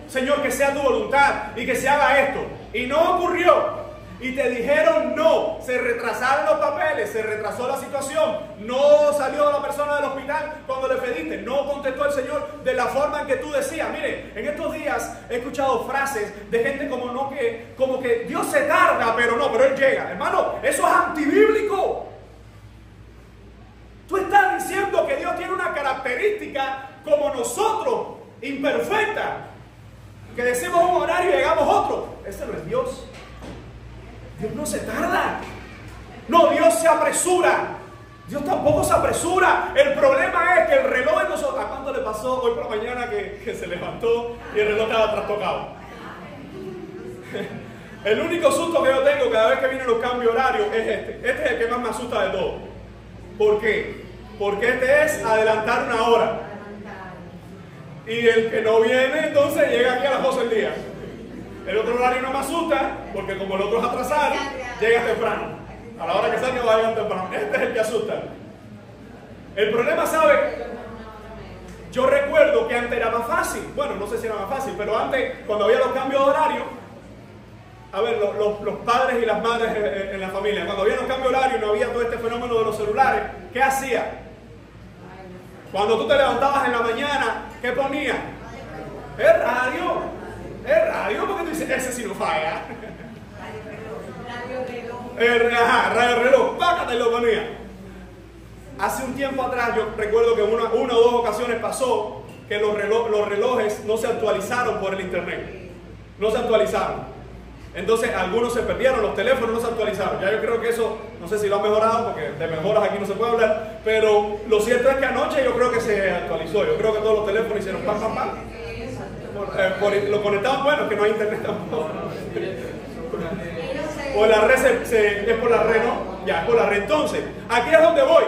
Señor, que sea tu voluntad y que se haga esto, y no ocurrió, y te dijeron no, se retrasaron los papeles, se retrasó la situación, no salió la persona del hospital cuando le pediste, no contestó el Señor de la forma en que tú decías. Mire, en estos días he escuchado frases de gente como que Dios se tarda, pero Él llega. Hermano, eso es antibíblico. Tú estás diciendo que Dios tiene una característica como nosotros, imperfecta, que decimos un horario y llegamos otro. Ese no es Dios. Dios no se tarda. No, Dios se apresura. Dios tampoco se apresura. El problema es que el reloj de nosotros... ¿A cuánto le pasó hoy por la mañana que se levantó y el reloj estaba trastocado? El único susto que yo tengo cada vez que vienen los cambios horarios es este. Este es el que más me asusta de todo. ¿Por qué? Porque este es adelantar una hora. Y el que no viene, entonces llega aquí a las 12 del día. El otro horario no me asusta, porque como el otro es atrasado, llega temprano. A la hora que salga va a llegar temprano. Este es el que asusta. El problema, ¿sabe? Yo recuerdo que antes era más fácil. Bueno, no sé si era más fácil, pero antes, cuando había los cambios de horario, a ver, los padres y las madres en la familia, cuando había los cambios de horario y no había todo este fenómeno de los celulares, ¿qué hacía? Cuando tú te levantabas en la mañana, ¿qué ponía? El radio. El radio, porque tú dices, ese sí no falla. Radio reloj, págate, lo ponía. Hace un tiempo atrás, yo recuerdo que una o dos ocasiones pasó que los relojes no se actualizaron por el internet. No se actualizaron. Entonces algunos se perdieron, los teléfonos no se actualizaron. Ya yo creo que eso, no sé si lo han mejorado, porque de mejoras aquí no se puede hablar, pero lo cierto es que anoche yo creo que se actualizó. Yo creo que todos los teléfonos hicieron pam, pam, pam. Lo conectaban, bueno, que no hay internet tampoco. O la red es por la red, ¿no? Ya, es por la red. Entonces, aquí es donde voy.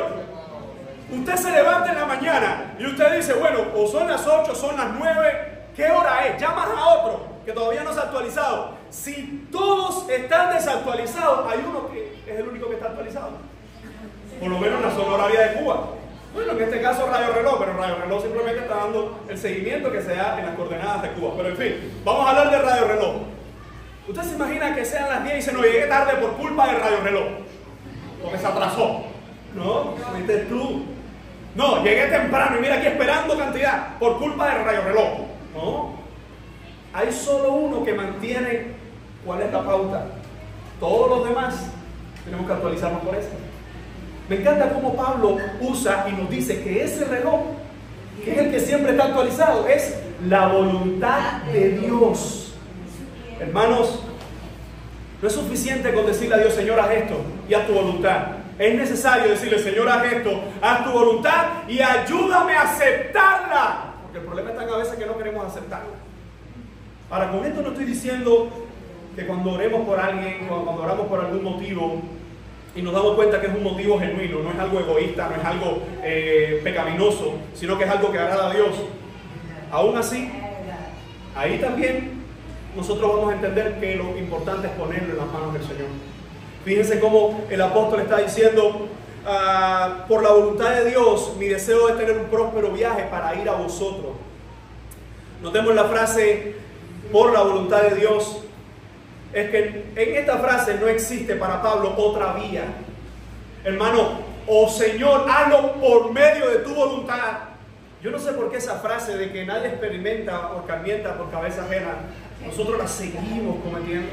Usted se levanta en la mañana y usted dice, bueno, o son las 8, son las 9, ¿qué hora es? Llamas a otro que todavía no se ha actualizado. Si todos están desactualizados, hay uno que es el único que está actualizado. Por lo menos en la zona horaria de Cuba. Bueno, en este caso Radio Reloj, pero Radio Reloj simplemente está dando el seguimiento que se da en las coordenadas de Cuba. Pero en fin, vamos a hablar de Radio Reloj. ¿Usted se imagina que sean las 10 y dice, no, llegué tarde por culpa de Radio Reloj? Porque se atrasó. No, fuiste tú. No, llegué temprano y mira aquí esperando cantidad por culpa de Radio Reloj. No, hay solo uno que mantiene cuál es la pauta. Todos los demás tenemos que actualizarnos por eso. Me encanta cómo Pablo usa y nos dice que ese reloj, que es el que siempre está actualizado, es la voluntad de Dios. Hermanos, no es suficiente con decirle a Dios, Señor, haz esto y haz tu voluntad. Es necesario decirle, Señor, haz esto, haz tu voluntad y ayúdame a aceptarla. Porque el problema está a veces que no queremos aceptarla. Ahora, con esto no estoy diciendo que cuando oremos por alguien, cuando oramos por algún motivo y nos damos cuenta que es un motivo genuino, no es algo egoísta, no es algo pecaminoso, sino que es algo que agrada a Dios. Aún así, ahí también nosotros vamos a entender que lo importante es ponerlo en las manos del Señor. Fíjense cómo el apóstol está diciendo, por la voluntad de Dios, mi deseo es tener un próspero viaje para ir a vosotros. Notemos la frase, por la voluntad de Dios. Es que en esta frase no existe para Pablo otra vía. Hermano, oh Señor, hazlo por medio de tu voluntad. Yo no sé por qué esa frase de que nadie experimenta o carmienta por cabeza ajena, nosotros la seguimos cometiendo.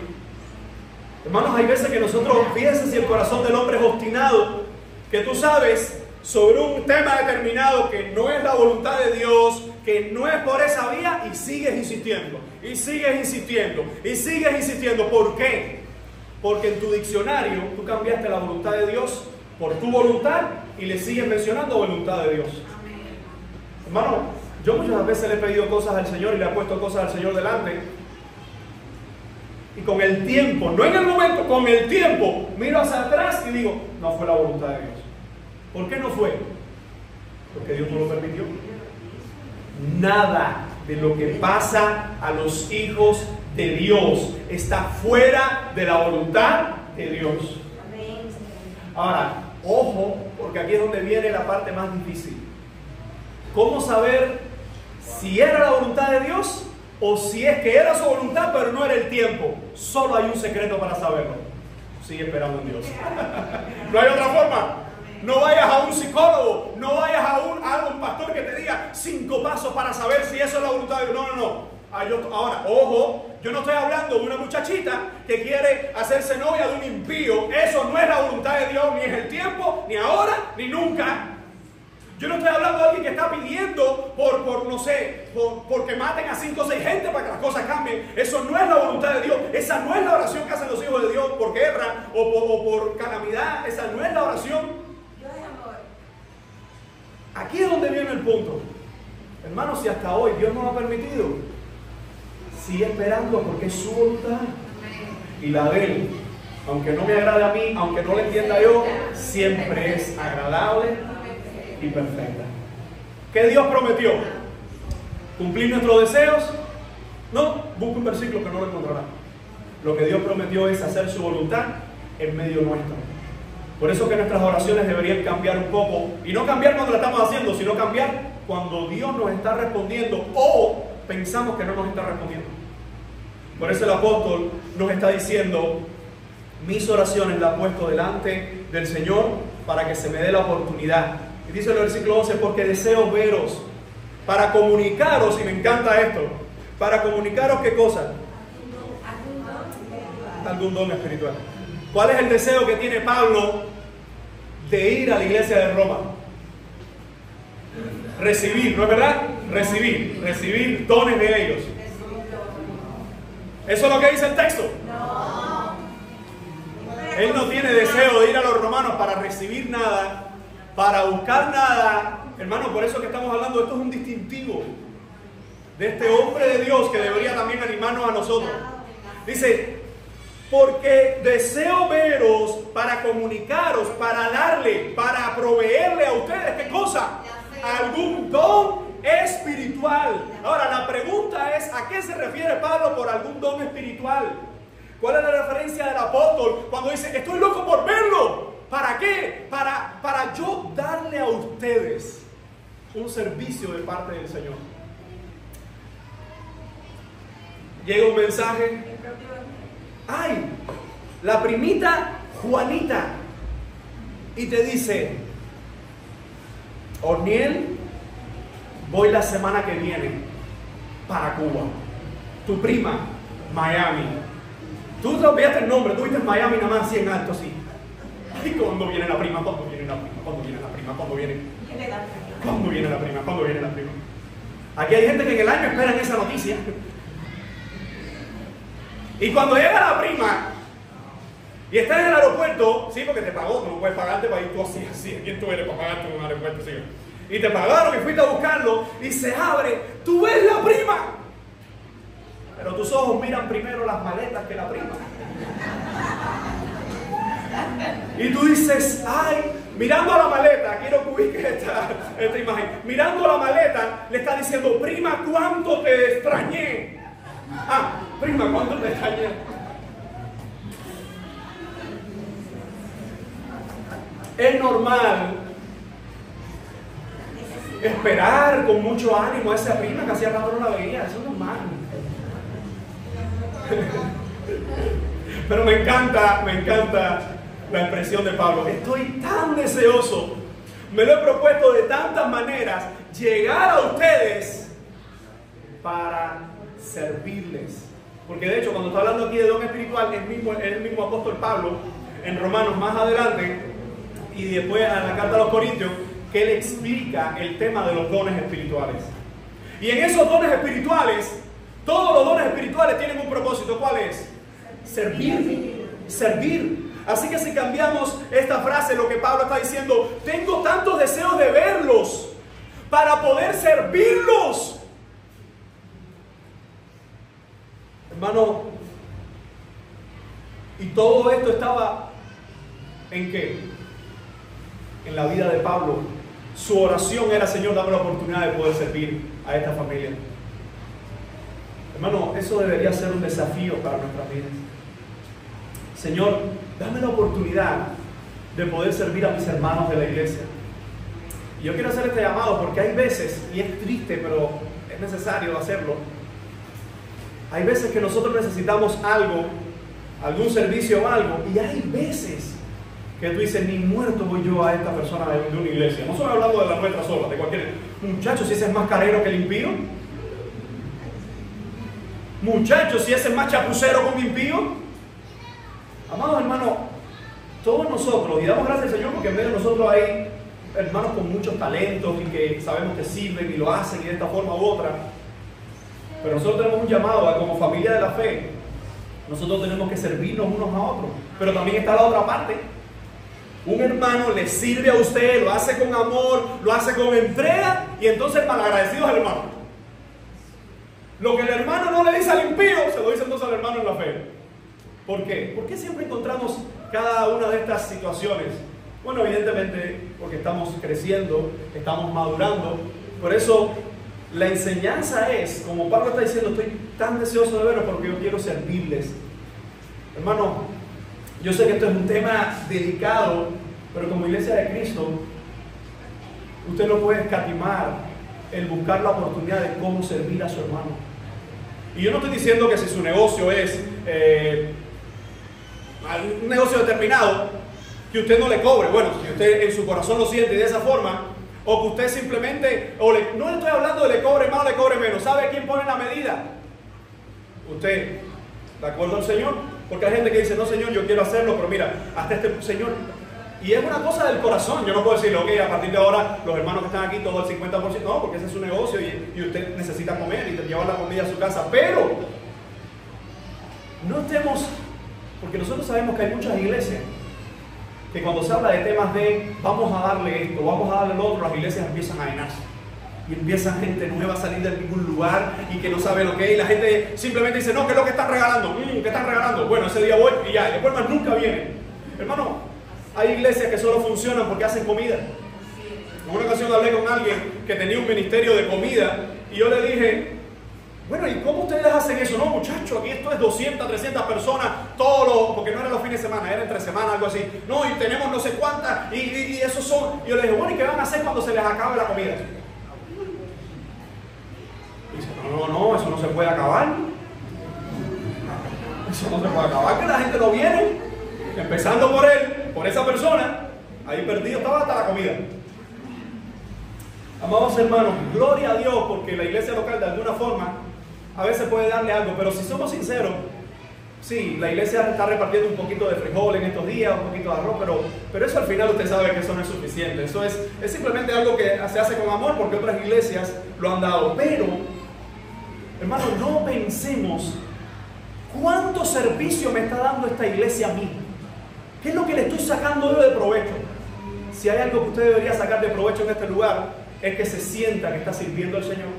Hermanos, hay veces que nosotros, fíjense si el corazón del hombre es obstinado, que tú sabes sobre un tema determinado que no es la voluntad de Dios, que no es por esa vía, y sigues insistiendo, y sigues insistiendo, y sigues insistiendo. ¿Por qué? Porque en tu diccionario tú cambiaste la voluntad de Dios por tu voluntad y le sigues mencionando voluntad de Dios. Hermano, yo muchas veces le he pedido cosas al Señor y le he puesto cosas al Señor delante, y con el tiempo, no en el momento, con el tiempo, miro hacia atrás y digo, no fue la voluntad de Dios. ¿Por qué no fue? Porque Dios no lo permitió. Nada de lo que pasa a los hijos de Dios está fuera de la voluntad de Dios. Ahora, ojo, porque aquí es donde viene la parte más difícil. ¿Cómo saber si era la voluntad de Dios o si es que era su voluntad pero no era el tiempo? Solo hay un secreto para saberlo. Sigue esperando en Dios. No hay otra forma. No vayas a un psicólogo, no vayas a un pastor que te diga 5 pasos para saber si eso es la voluntad de Dios. No, no, no. Ahora, ojo, yo no estoy hablando de una muchachita que quiere hacerse novia de un impío. Eso no es la voluntad de Dios, ni es el tiempo, ni ahora, ni nunca. Yo no estoy hablando de alguien que está pidiendo porque maten a 5 o 6 gente para que las cosas cambien. Eso no es la voluntad de Dios. Esa no es la oración que hacen los hijos de Dios por guerra o por calamidad. Esa no es la oración. Aquí es donde viene el punto. Hermanos, si hasta hoy Dios nos ha permitido, sigue esperando porque es su voluntad. Y la de Él, aunque no me agrade a mí, aunque no la entienda yo, siempre es agradable y perfecta. ¿Qué Dios prometió? ¿Cumplir nuestros deseos? No, busca un versículo que no lo encontrará. Lo que Dios prometió es hacer su voluntad en medio nuestro. Por eso que nuestras oraciones deberían cambiar un poco, y no cambiar cuando la estamos haciendo, sino cambiar cuando Dios nos está respondiendo o pensamos que no nos está respondiendo. Por eso el apóstol nos está diciendo, mis oraciones las he puesto delante del Señor para que se me dé la oportunidad. Y dice el versículo 11, porque deseo veros para comunicaros, y me encanta esto, para comunicaros ¿qué cosa? Algún don espiritual. ¿Cuál es el deseo que tiene Pablo de ir a la iglesia de Roma? Recibir, ¿no es verdad? Recibir dones de ellos. ¿Eso es lo que dice el texto? No. Él no tiene deseo de ir a los romanos para recibir nada, para buscar nada. Hermano, por eso que estamos hablando, esto es un distintivo de este hombre de Dios que debería también animarnos a nosotros. Dice, porque deseo veros para comunicaros, para darle, para proveerle a ustedes, ¿qué cosa? Algún don espiritual. Ahora, la pregunta es, ¿a qué se refiere Pablo por algún don espiritual? ¿Cuál es la referencia del apóstol cuando dice, estoy loco por verlo? ¿Para qué? Para yo darle a ustedes un servicio de parte del Señor. Llega un mensaje. ¡Ay! La primita Juanita. Y te dice, Orniel, voy la semana que viene para Cuba. Tu prima, Miami. Tú te olvidaste el nombre, tú viste Miami nada más así en alto, así. ¿Y cuándo viene la prima? ¿Cuándo viene viene la prima? ¿Cuándo viene la prima? ¿Cuándo viene? Viene la prima. ¿Cuándo viene la prima? ¿Cuándo viene la prima? Aquí hay gente que en el año esperan esa noticia. Y cuando llega la prima y estás en el aeropuerto, sí, porque te pagó, tú no puedes pagarte para ir tú así, así. ¿Quién tú eres para pagarte en un aeropuerto? Sí. Y te pagaron y fuiste a buscarlo y se abre, tú ves la prima. Pero tus ojos miran primero las maletas que la prima. Y tú dices, ay, mirando a la maleta, quiero que ubiques esta imagen. Mirando a la maleta, le está diciendo, prima, ¿cuánto te extrañé? Ah, prima, ¿cuánto te extrañé? Es normal esperar con mucho ánimo a esa prima que hacía rato no la veía, eso es normal. Pero me encanta la expresión de Pablo. Estoy tan deseoso, me lo he propuesto de tantas maneras, llegar a ustedes para servirles. Porque de hecho, cuando está hablando aquí de don espiritual, el mismo apóstol Pablo, en Romanos más adelante, y después en la carta a los Corintios, que él explica el tema de los dones espirituales. Y en esos dones espirituales, todos los dones espirituales tienen un propósito. ¿Cuál es? Servir. Servir. Así que si cambiamos esta frase, lo que Pablo está diciendo, tengo tantos deseos de verlos para poder servirlos. Hermano, y todo esto estaba ¿en qué? En la vida de Pablo. Su oración era, Señor, dame la oportunidad de poder servir a esta familia. Hermano, eso debería ser un desafío para nuestras vidas. Señor, dame la oportunidad de poder servir a mis hermanos de la iglesia. Y yo quiero hacer este llamado porque hay veces, y es triste, pero es necesario hacerlo, hay veces que nosotros necesitamos algo, algún servicio o algo, y hay veces que tú dices, ni muerto voy yo a esta persona de una iglesia. No solo hablando de la nuestra sola, de cualquier muchacho, si ese es más carero que el impío. Muchachos, si ese es más chapucero que un impío. Amados hermanos, todos nosotros, y damos gracias al Señor porque en medio de nosotros hay hermanos con muchos talentos y que sabemos que sirven y lo hacen y de esta forma u otra. Pero nosotros tenemos un llamado como familia de la fe. Nosotros tenemos que servirnos unos a otros. Pero también está la otra parte. Un hermano le sirve a usted, lo hace con amor, lo hace con entrega y entonces malagradecidos al hermano. Lo que el hermano no le dice al impío, se lo dice entonces al hermano en la fe. ¿Por qué? ¿Por qué siempre encontramos cada una de estas situaciones? Bueno, evidentemente porque estamos creciendo, estamos madurando. Por eso la enseñanza es, como Pablo está diciendo, estoy tan deseoso de verlos porque yo quiero servirles. Hermano, yo sé que esto es un tema delicado, pero como iglesia de Cristo, usted no puede escatimar el buscar la oportunidad de cómo servir a su hermano. Y yo no estoy diciendo que si su negocio es un negocio determinado, que usted no le cobre. Bueno, si usted en su corazón lo siente de esa forma, o que usted simplemente, no le estoy hablando de le cobre más o le cobre menos. ¿Sabe quién pone la medida? Usted, ¿de acuerdo al Señor? Porque hay gente que dice, no Señor, yo quiero hacerlo, pero mira, hasta este Señor. Y es una cosa del corazón. Yo no puedo decirle, ok, a partir de ahora los hermanos que están aquí, todo el 50%. No, porque ese es su negocio y usted necesita comer y llevar la comida a su casa. Pero no estemos, porque nosotros sabemos que hay muchas iglesias que cuando se habla de temas de vamos a darle esto, vamos a darle lo otro, las iglesias empiezan a llenarse. Y empieza gente nueva a salir de ningún lugar y que no sabe lo que es. Y la gente simplemente dice, no, ¿qué es lo que están regalando? ¿Qué están regalando? Bueno, ese día voy y ya, y después más nunca viene. Hermano, hay iglesias que solo funcionan porque hacen comida. En una ocasión hablé con alguien que tenía un ministerio de comida y yo le dije, bueno, ¿y cómo ustedes hacen eso? No, muchachos, aquí esto es 200, 300 personas, porque no eran los fines de semana, era entre semana, algo así. No, y tenemos no sé cuántas, y esos son. Y yo le dije, bueno, ¿y qué van a hacer cuando se les acabe la comida? Y dice, no, eso no se puede acabar. Eso no se puede acabar, que la gente no viene. Empezando por él, por esa persona, ahí perdido estaba hasta la comida. Amados hermanos, gloria a Dios, porque la iglesia local de alguna forma a veces puede darle algo, pero si somos sinceros, Sí, la iglesia está repartiendo un poquito de frijol en estos días, un poquito de arroz, pero eso al final usted sabe que eso no es suficiente. Eso es simplemente algo que se hace con amor porque otras iglesias lo han dado. Pero, hermano, no pensemos cuánto servicio me está dando esta iglesia a mí. ¿Qué es lo que le estoy sacando yo de provecho? Si hay algo que usted debería sacar de provecho en este lugar, es que se sienta que está sirviendo al Señor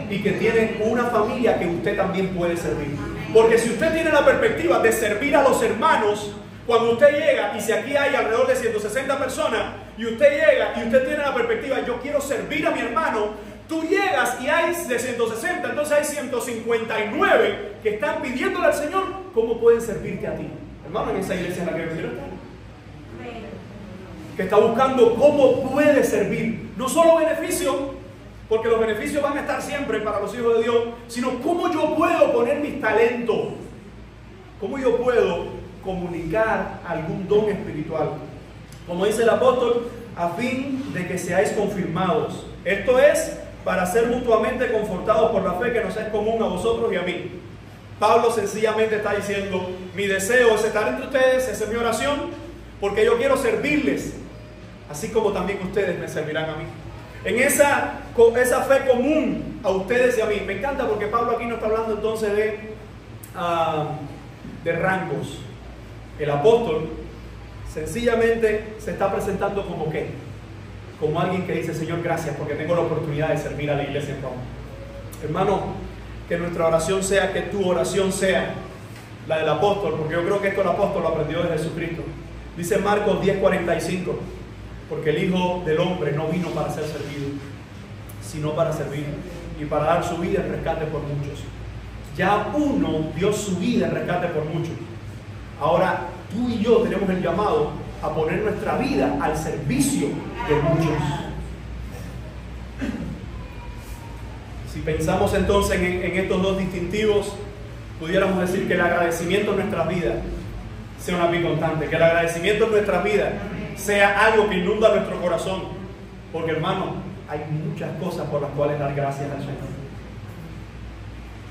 y que tiene una familia que usted también puede servir. Porque si usted tiene la perspectiva de servir a los hermanos, cuando usted llega, y si aquí hay alrededor de 160 personas, y usted llega y usted tiene la perspectiva, yo quiero servir a mi hermano, tú llegas y hay de 160, entonces hay 159 que están pidiéndole al Señor cómo pueden servirte a ti. Hermano, en esa iglesia en la que quiero estar, que está buscando cómo puede servir, no solo beneficio, porque los beneficios van a estar siempre para los hijos de Dios, sino cómo yo puedo poner mis talentos, cómo yo puedo comunicar algún don espiritual. Como dice el apóstol, a fin de que seáis confirmados. Esto es para ser mutuamente confortados por la fe que nos es común a vosotros y a mí. Pablo sencillamente está diciendo, mi deseo es estar entre ustedes, esa es mi oración, porque yo quiero servirles, así como también ustedes me servirán a mí. En esa fe común a ustedes y a mí. Me encanta porque Pablo aquí no está hablando entonces de rangos. El apóstol sencillamente se está presentando como ¿qué? Como alguien que dice, Señor, gracias porque tengo la oportunidad de servir a la iglesia en Roma. Hermano, que nuestra oración sea, que tu oración sea la del apóstol, porque yo creo que esto el apóstol lo aprendió de Jesucristo. Dice Marcos 10:45. Porque el Hijo del Hombre no vino para ser servido, sino para servir y para dar su vida en rescate por muchos. Ya uno dio su vida en rescate por muchos. Ahora tú y yo tenemos el llamado a poner nuestra vida al servicio de muchos. Si pensamos entonces en estos dos distintivos, pudiéramos decir que el agradecimiento en nuestras vidas sea una vida constante, que el agradecimiento en nuestras vidas sea algo que inunda nuestro corazón, porque hermano, hay muchas cosas por las cuales dar gracias al Señor.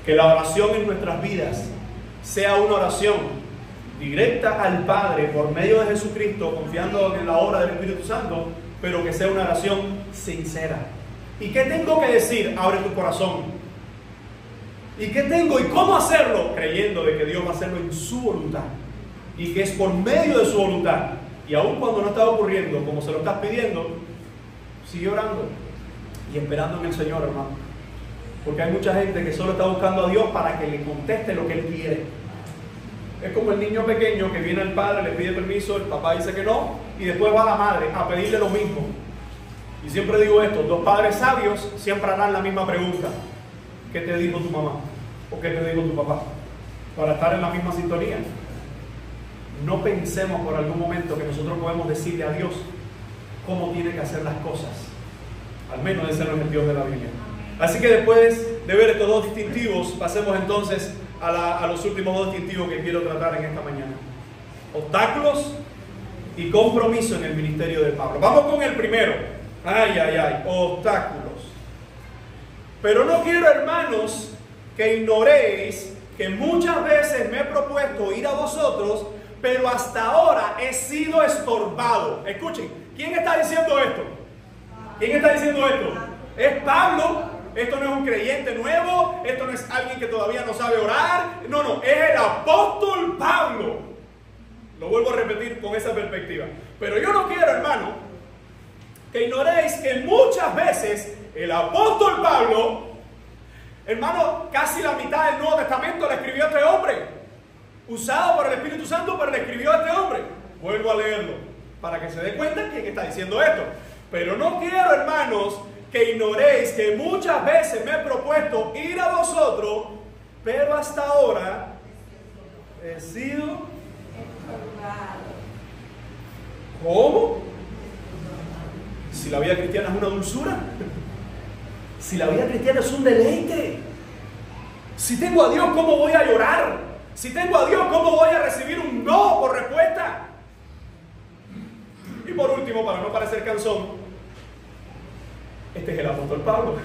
Que la oración en nuestras vidas sea una oración directa al Padre por medio de Jesucristo, confiando en la obra del Espíritu Santo, pero que sea una oración sincera. ¿Y qué tengo que decir? Abre tu corazón. ¿Y qué tengo y cómo hacerlo? Creyendo de que Dios va a hacerlo en su voluntad y que es por medio de su voluntad. Y aun cuando no está ocurriendo como se lo estás pidiendo, sigue orando y esperando en el Señor, hermano. Porque hay mucha gente que solo está buscando a Dios para que le conteste lo que Él quiere. Es como el niño pequeño que viene al padre, le pide permiso, el papá dice que no, y después va a la madre a pedirle lo mismo. Y siempre digo esto, los padres sabios siempre harán la misma pregunta. ¿Qué te dijo tu mamá? ¿O qué te dijo tu papá? Para estar en la misma sintonía. No pensemos por algún momento que nosotros podemos decirle a Dios cómo tiene que hacer las cosas. Al menos ese no es el Dios de la Biblia. Así que después de ver estos dos distintivos, pasemos entonces a los últimos dos distintivos que quiero tratar en esta mañana. Obstáculos y compromiso en el ministerio de Pablo. Vamos con el primero. Obstáculos. Pero no quiero, hermanos, que ignoréis que muchas veces me he propuesto ir a vosotros, pero hasta ahora he sido estorbado. Escuchen, ¿quién está diciendo esto? ¿Quién está diciendo esto? Es Pablo. Esto no es un creyente nuevo. Esto no es alguien que todavía no sabe orar. No, es el apóstol Pablo. Lo vuelvo a repetir con esa perspectiva. Pero yo no quiero, hermano, que ignoréis que muchas veces el apóstol Pablo, hermano, casi la mitad del Nuevo Testamento le escribió a este hombre. Usado por el Espíritu Santo, pero le escribió a este hombre. Vuelvo a leerlo para que se dé cuenta quién está diciendo esto. Pero no quiero, hermanos, que ignoréis que muchas veces me he propuesto ir a vosotros, pero hasta ahora he sido... ¿Cómo? Si la vida cristiana es una dulzura, si la vida cristiana es un deleite, si tengo a Dios, ¿cómo voy a llorar? Si tengo a Dios, ¿cómo voy a recibir un no por respuesta? Y por último, para no parecer cansón, este es el apóstol Pablo.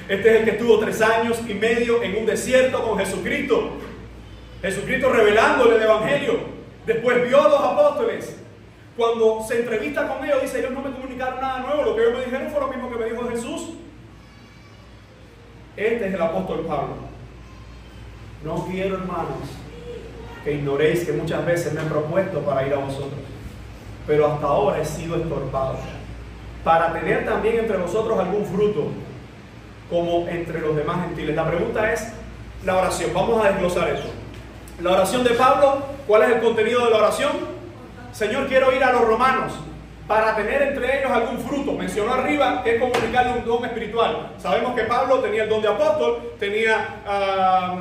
Este es el que estuvo 3 años y medio en un desierto con Jesucristo. Jesucristo revelándole el Evangelio. Después vio a los apóstoles. Cuando se entrevista con ellos, dice: ellos no me comunicaron nada nuevo, lo que ellos me dijeron fue lo mismo que me dijo Jesús. Este es el apóstol Pablo. No quiero, hermanos, que ignoréis que muchas veces me he propuesto para ir a vosotros, pero hasta ahora he sido estorbado, para tener también entre vosotros algún fruto, como entre los demás gentiles. La pregunta es la oración. Vamos a desglosar eso. La oración de Pablo, ¿cuál es el contenido de la oración? Señor, quiero ir a los romanos para tener entre ellos algún fruto. Mencionó arriba que es comunicarle un don espiritual. Sabemos que Pablo tenía el don de apóstol, tenía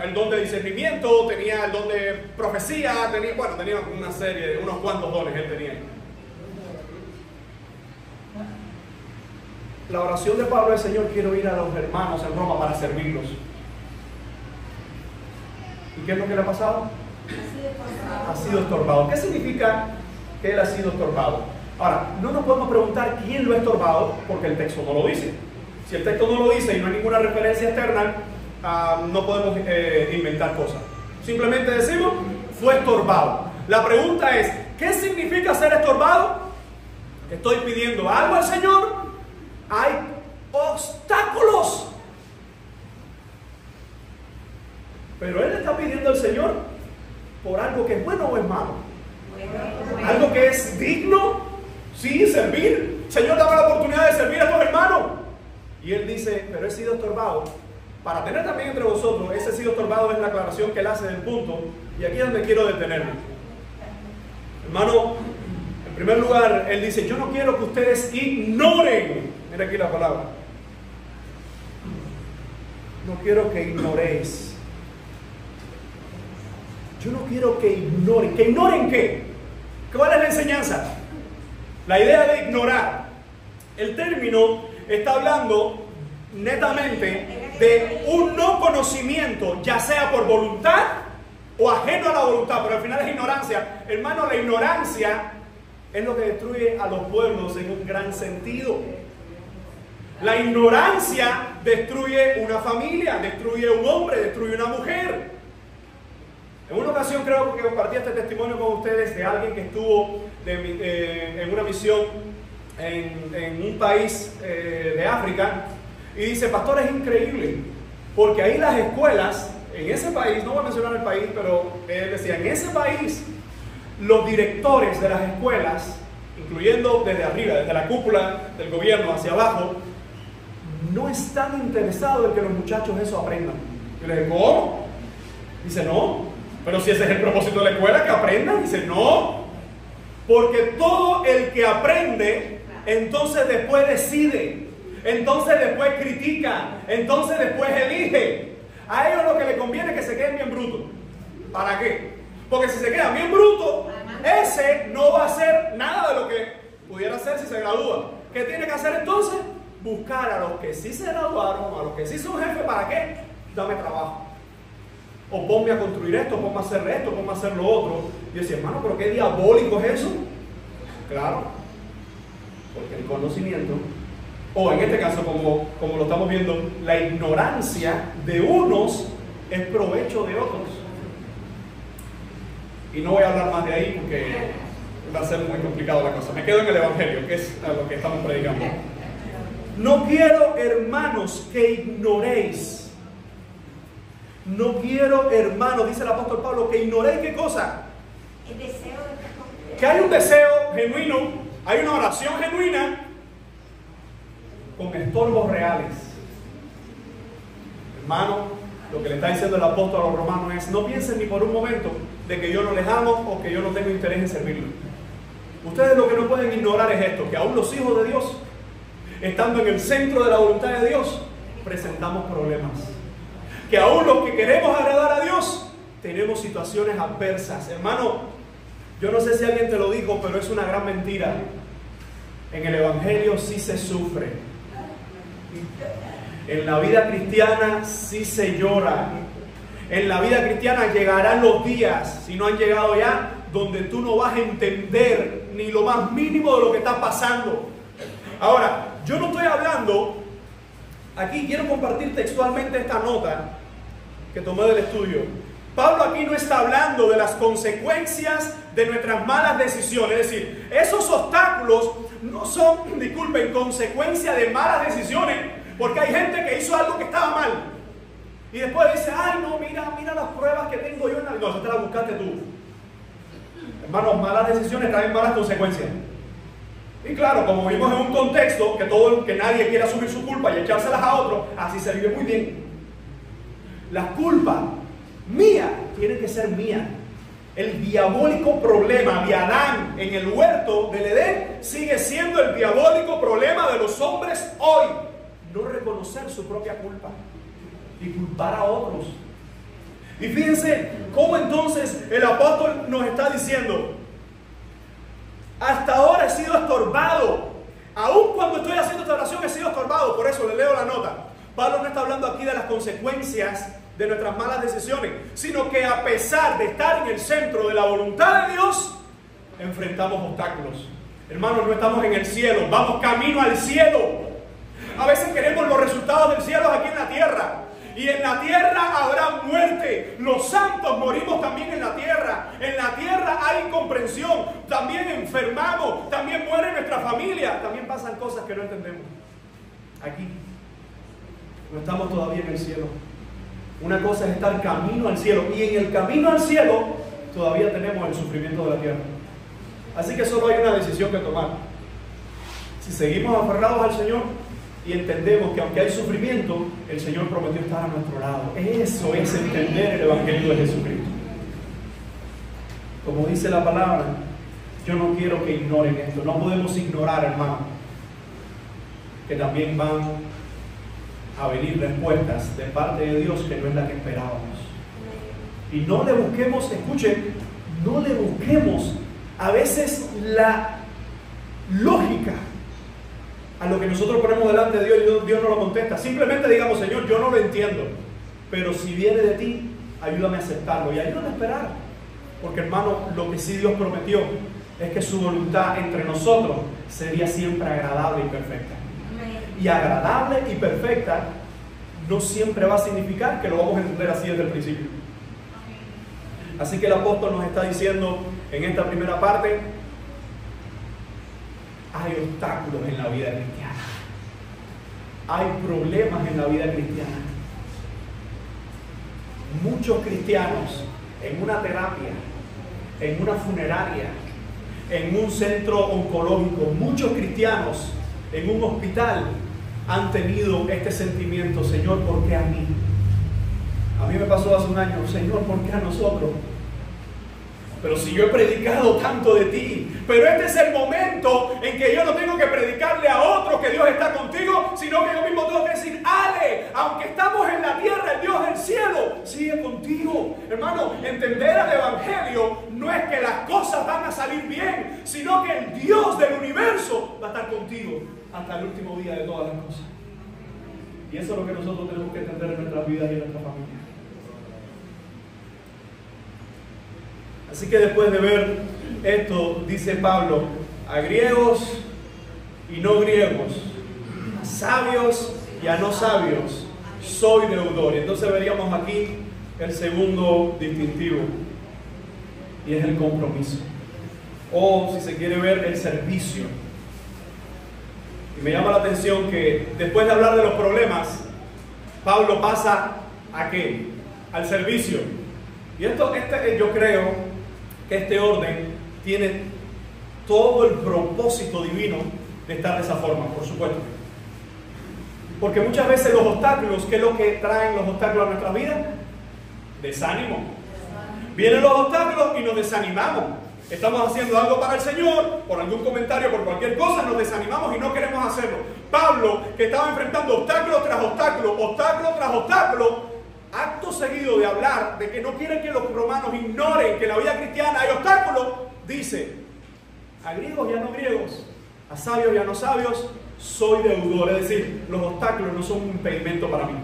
el don de discernimiento, tenía el don de profecía, tenía una serie de unos cuantos dones él tenía. La oración de Pablo es: Señor, quiero ir a los hermanos en Roma para servirlos. ¿Y qué es lo que le ha pasado? Ha sido estorbado. ¿Qué significa que él ha sido estorbado? Ahora, no nos podemos preguntar quién lo ha estorbado, porque el texto no lo dice. Si el texto no lo dice y no hay ninguna referencia externa, no podemos inventar cosas. Simplemente decimos: fue estorbado. La pregunta es: ¿qué significa ser estorbado? Estoy pidiendo algo al Señor, hay obstáculos. Pero él está pidiendo al Señor por algo que es bueno o es malo. Algo que es digno, sí, servir. Señor, dame la oportunidad de servir a estos hermanos. Y él dice: pero he sido estorbado. Para tener también entre vosotros, ese sido estorbado es la aclaración que él hace del punto. Y aquí es donde quiero detenerme. Hermano, en primer lugar, él dice: yo no quiero que ustedes ignoren. Mira aquí la palabra. No quiero que ignoréis. Yo no quiero que ignoren. ¿Que ignoren qué? ¿Cuál es la enseñanza? La idea de ignorar. El término está hablando netamente de un no conocimiento, ya sea por voluntad o ajeno a la voluntad, pero al final es ignorancia. Hermano, la ignorancia es lo que destruye a los pueblos en un gran sentido. La ignorancia destruye una familia, destruye un hombre, destruye una mujer. En una ocasión creo que compartí este testimonio con ustedes de alguien que estuvo en una misión en un país de África, y dice: pastor, es increíble, porque ahí las escuelas, en ese país, no voy a mencionar el país, pero él decía, en ese país, los directores de las escuelas, incluyendo desde arriba, desde la cúpula del gobierno hacia abajo, no están interesados en que los muchachos eso aprendan. Yo le digo: ¿cómo? Dice: no. Pero si ese es el propósito de la escuela, que aprendan. Dice: no, porque todo el que aprende, entonces después decide, entonces después critica, entonces después elige. A ellos lo que les conviene es que se queden bien brutos. ¿Para qué? Porque si se quedan bien brutos, ese no va a hacer nada de lo que pudiera hacer si se gradúa. ¿Qué tiene que hacer entonces? Buscar a los que sí se graduaron, a los que sí son jefes. ¿Para qué? Dame trabajo. O ponme a construir esto, ponme a hacer esto, ponme a hacer lo otro. Y yo decía: hermano, pero qué diabólico es eso. Claro, porque el conocimiento, o en este caso, como lo estamos viendo, la ignorancia de unos es provecho de otros. Y no voy a hablar más de ahí porque va a ser muy complicado la cosa. Me quedo en el Evangelio, que es a lo que estamos predicando. No quiero, hermanos, que ignoréis. No quiero, hermanos, dice el apóstol Pablo, que ignoréis ¿qué cosa? El deseo de... Que hay un deseo genuino, hay una oración genuina con estorbos reales. Hermano, lo que le está diciendo el apóstol a los romanos es: no piensen ni por un momento de que yo no les amo o que yo no tengo interés en servirlos. Ustedes lo que no pueden ignorar es esto: que aún los hijos de Dios, estando en el centro de la voluntad de Dios, presentamos problemas. Que aún los que queremos agradar a Dios, tenemos situaciones adversas. Hermano, yo no sé si alguien te lo dijo, pero es una gran mentira. En el Evangelio sí se sufre. En la vida cristiana sí se llora. En la vida cristiana llegarán los días, si no han llegado ya, donde tú no vas a entender ni lo más mínimo de lo que está pasando. Ahora, yo no estoy hablando... Aquí quiero compartir textualmente esta nota que tomé del estudio. Pablo aquí no está hablando de las consecuencias de nuestras malas decisiones. Es decir, esos obstáculos no son, disculpen, consecuencia de malas decisiones, porque hay gente que hizo algo que estaba mal y después dice, ay no, mira las pruebas que tengo yo en la vida. No, eso te las buscaste tú. Hermanos, malas decisiones traen malas consecuencias. Y claro, como vimos en un contexto que nadie quiere asumir su culpa y echárselas a otro, así se vive muy bien. La culpa mía tiene que ser mía. El diabólico problema de Adán en el huerto del Edén sigue siendo el diabólico problema de los hombres hoy. No reconocer su propia culpa y culpar a otros. Y fíjense cómo entonces el apóstol nos está diciendo: hasta ahora he sido estorbado. Aún cuando estoy haciendo esta oración he sido estorbado. Por eso le leo la nota. Pablo no está hablando aquí de las consecuencias de nuestras malas decisiones, sino que a pesar de estar en el centro de la voluntad de Dios, enfrentamos obstáculos. Hermanos, no estamos en el cielo, vamos camino al cielo. A veces queremos los resultados del cielo aquí en la tierra. Y en la tierra habrá muerte. Los santos morimos también en la tierra. En la tierra hay incomprensión. También enfermamos. También muere nuestra familia. También pasan cosas que no entendemos. Aquí no estamos todavía en el cielo. Una cosa es estar camino al cielo. Y en el camino al cielo todavía tenemos el sufrimiento de la tierra. Así que solo hay una decisión que tomar. Si seguimos aferrados al Señor y entendemos que aunque hay sufrimiento, el Señor prometió estar a nuestro lado. Eso es entender el Evangelio de Jesucristo. Como dice la palabra, yo no quiero que ignoren esto. No podemos ignorar, hermano, que también van a venir respuestas de parte de Dios que no es la que esperábamos. Y no le busquemos, escuchen, no le busquemos a veces la lógica a lo que nosotros ponemos delante de Dios y Dios no lo contesta. Simplemente digamos: Señor, yo no lo entiendo, pero si viene de ti, ayúdame a aceptarlo y ayúdame a esperar. Porque, hermano, lo que sí Dios prometió es que su voluntad entre nosotros sería siempre agradable y perfecta. Y agradable y perfecta no siempre va a significar que lo vamos a entender así desde el principio. Así que el apóstol nos está diciendo en esta primera parte: hay obstáculos en la vida cristiana. Hay problemas en la vida cristiana. Muchos cristianos en una terapia, en una funeraria, en un centro oncológico, muchos cristianos en un hospital han tenido este sentimiento: Señor, ¿por qué a mí? A mí me pasó hace un año: Señor, ¿por qué a nosotros? Pero si yo he predicado tanto de ti. Pero este es el momento en que yo no tengo que predicarle a otro que Dios está contigo, sino que yo mismo tengo que decir: Ale, aunque estamos en la tierra, el Dios del cielo sigue contigo. Hermano, entender el Evangelio no es que las cosas van a salir bien, sino que el Dios del universo va a estar contigo hasta el último día de todas las cosas. Y eso es lo que nosotros tenemos que entender en nuestras vidas y en nuestra familia. Así que después de ver esto, dice Pablo: a griegos y no griegos, a sabios y a no sabios, soy deudor. Y entonces veríamos aquí el segundo distintivo, y es el compromiso, o si se quiere ver, el servicio. Y me llama la atención que después de hablar de los problemas, Pablo pasa ¿a qué? Al servicio. Y yo creo que este orden tiene todo el propósito divino de estar de esa forma, por supuesto. Porque muchas veces los obstáculos, ¿qué es lo que traen los obstáculos a nuestra vida? Desánimo. Vienen los obstáculos y nos desanimamos. Estamos haciendo algo para el Señor, por algún comentario, por cualquier cosa, nos desanimamos y no queremos hacerlo. Pablo, que estaba enfrentando obstáculo tras obstáculo, obstáculo tras obstáculo, acto seguido de hablar de que no quieren que los romanos ignoren que en la vida cristiana hay obstáculos, dice: a griegos y a no griegos, a sabios y a no sabios, soy deudor. Es decir, los obstáculos no son un impedimento para mí.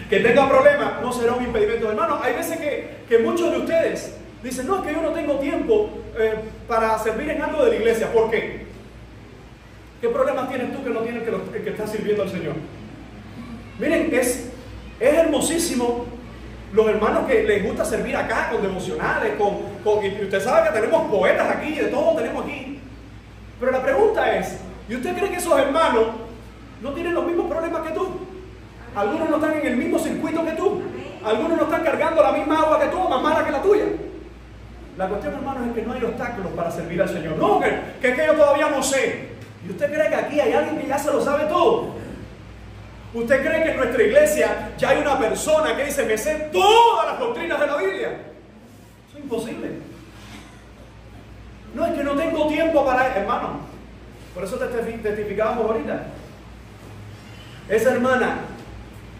Que tenga problemas no será un impedimento. Hermano, hay veces que muchos de ustedes dicen: no, es que yo no tengo tiempo para servir en algo de la iglesia. ¿Por qué? ¿Qué problemas tienes tú que no tienes el que está sirviendo al Señor? Miren, es hermosísimo Los hermanos que les gusta servir acá con devocionales, y usted sabe que tenemos poetas aquí, de todo tenemos aquí. Pero la pregunta es, ¿y usted cree que esos hermanos no tienen los mismos problemas que tú? Algunos no están en el mismo circuito que tú. Algunos no están cargando la misma agua que tú, más mala que la tuya. La cuestión, hermanos, es que no hay obstáculos para servir al Señor. No, que yo todavía no sé. ¿Y usted cree que aquí hay alguien que ya se lo sabe todo? ¿Usted cree que en nuestra iglesia ya hay una persona que dice, me sé todas las doctrinas de la Biblia? Eso es imposible. No, es que no tengo tiempo para... Hermano, por eso te testificábamos ahorita. Esa hermana,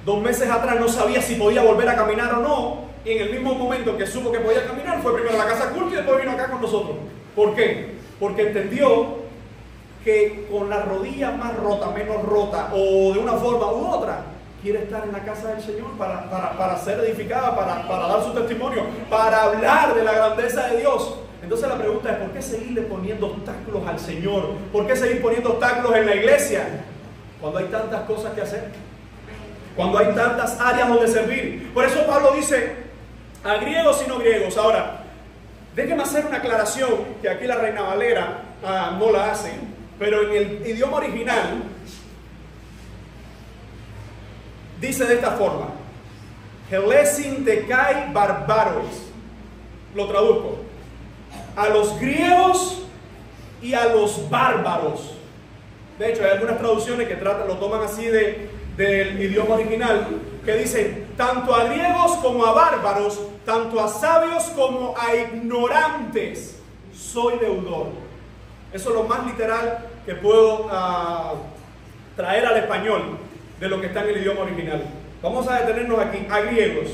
2 meses atrás, no sabía si podía volver a caminar o no. Y en el mismo momento que supo que podía caminar, fue primero a la casa culto y después vino acá con nosotros. ¿Por qué? Porque entendió que con la rodilla más rota, menos rota, o de una forma u otra, quiere estar en la casa del Señor para ser edificada, para dar su testimonio, para hablar de la grandeza de Dios. Entonces la pregunta es, ¿por qué seguirle poniendo obstáculos al Señor? ¿Por qué seguir poniendo obstáculos en la iglesia? Cuando hay tantas cosas que hacer, cuando hay tantas áreas donde servir. Por eso Pablo dice, a griegos y no griegos. Ahora, déjeme hacer una aclaración, que aquí la Reina Valera no la hace, pero en el idioma original dice de esta forma, Helesin Tekai Barbaros. Lo traduzco. A los griegos y a los bárbaros. De hecho, hay algunas traducciones que lo toman así del idioma original, que dicen, tanto a griegos como a bárbaros, tanto a sabios como a ignorantes, soy deudor. Eso es lo más literal que puedo traer al español de lo que está en el idioma original. Vamos a detenernos aquí, a griegos.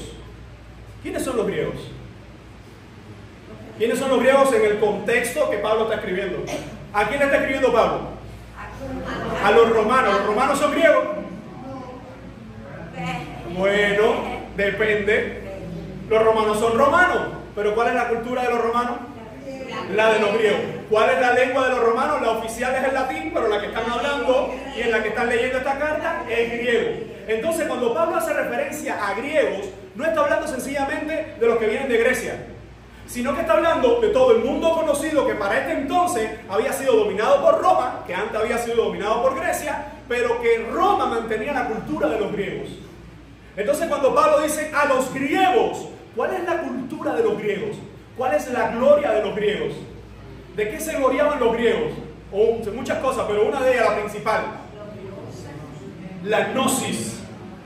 ¿Quiénes son los griegos? ¿Quiénes son los griegos en el contexto que Pablo está escribiendo? ¿A quién le está escribiendo Pablo? A los romanos. ¿Los romanos son griegos? Bueno, depende. Los romanos son romanos. ¿Pero cuál es la cultura de los romanos? La de los griegos. ¿Cuál es la lengua de los romanos? La oficial es el latín, pero la que están hablando y en la que están leyendo esta carta es griego. Entonces, cuando Pablo hace referencia a griegos, no está hablando sencillamente de los que vienen de Grecia, sino que está hablando de todo el mundo conocido que para este entonces había sido dominado por Roma, que antes había sido dominado por Grecia, pero que Roma mantenía la cultura de los griegos. Entonces, cuando Pablo dice a los griegos, ¿cuál es la cultura de los griegos? ¿Cuál es la gloria de los griegos? ¿De qué se gloriaban los griegos? Muchas cosas, pero una de ellas, la principal, la gnosis,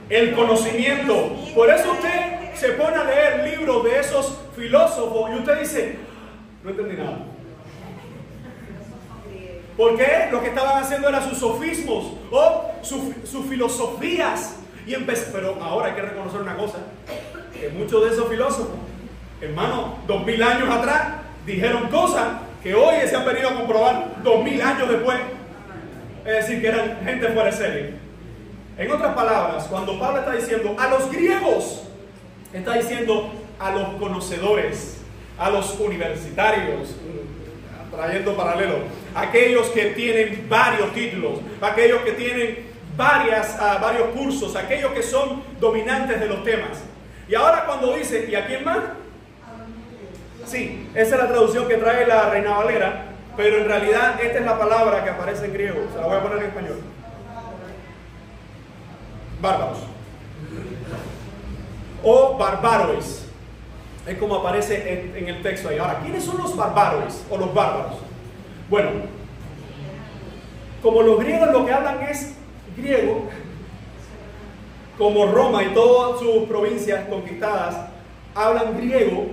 el conocimiento. Por eso usted se pone a leer libros de esos filósofos y usted dice, no entendí nada. Porque lo que estaban haciendo eran sus sofismos o sus filosofías. Pero ahora hay que reconocer una cosa, que muchos de esos filósofos, hermano, 2000 años atrás, dijeron cosas que hoy se han venido a comprobar 2000 años después. Es decir, que eran gente fuera de serie. En otras palabras, cuando Pablo está diciendo a los griegos, está diciendo a los conocedores, a los universitarios, trayendo paralelo, aquellos que tienen varios títulos, aquellos que tienen varios cursos, aquellos que son dominantes de los temas. Y ahora cuando dice, ¿y a quién más? Sí, esa es la traducción que trae la Reina Valera, pero en realidad esta es la palabra que aparece en griego, se la voy a poner en español. Bárbaros. O barbaros. Es como aparece en el texto ahí. Ahora, ¿quiénes son los barbaros o los bárbaros? Bueno, como los griegos lo que hablan es griego, como Roma y todas sus provincias conquistadas hablan griego,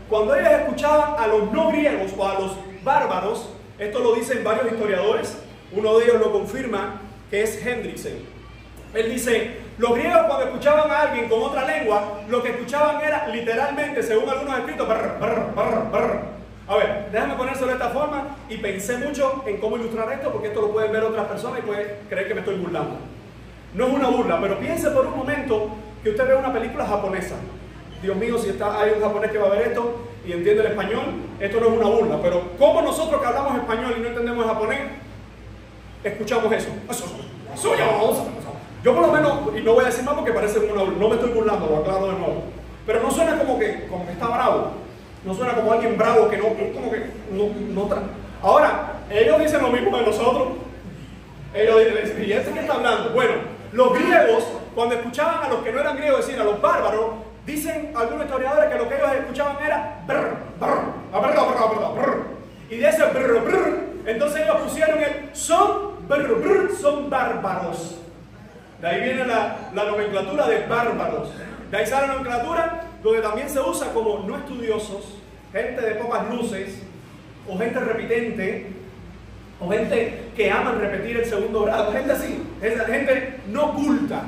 cuando ellos escuchaban a los no griegos o a los bárbaros, esto lo dicen varios historiadores, uno de ellos lo confirma, que es Hendriksen. Él dice, los griegos cuando escuchaban a alguien con otra lengua, lo que escuchaban era literalmente, según algunos escritos, brr, brr, brr, brr. A ver, déjame ponérselo de esta forma y pensé mucho en cómo ilustrar esto, porque esto lo pueden ver otras personas y pueden creer que me estoy burlando. No es una burla, pero piense por un momento que usted ve una película japonesa. Dios mío, si hay un japonés que va a ver esto y entiende el español, esto no es una burla, pero como nosotros que hablamos español y no entendemos el japonés, escuchamos eso. Yo por lo menos, y no voy a decir más porque parece una burla, no me estoy burlando, lo aclaro de nuevo. pero no suena como que está bravo. No suena como alguien bravo que no, como que no. Ahora, ellos dicen lo mismo de nosotros. Ellos dicen, ¿y este qué está hablando? Bueno, los griegos, cuando escuchaban a los que no eran griegos, es decir, a los bárbaros, dicen algunos historiadores que lo que ellos escuchaban era y de ese entonces ellos pusieron el son bárbaros. De ahí viene la nomenclatura de bárbaros. De ahí sale la nomenclatura donde también se usa como no estudiosos, gente de pocas luces, o gente repitente, o gente que aman repetir el segundo grado, gente así, gente no culta.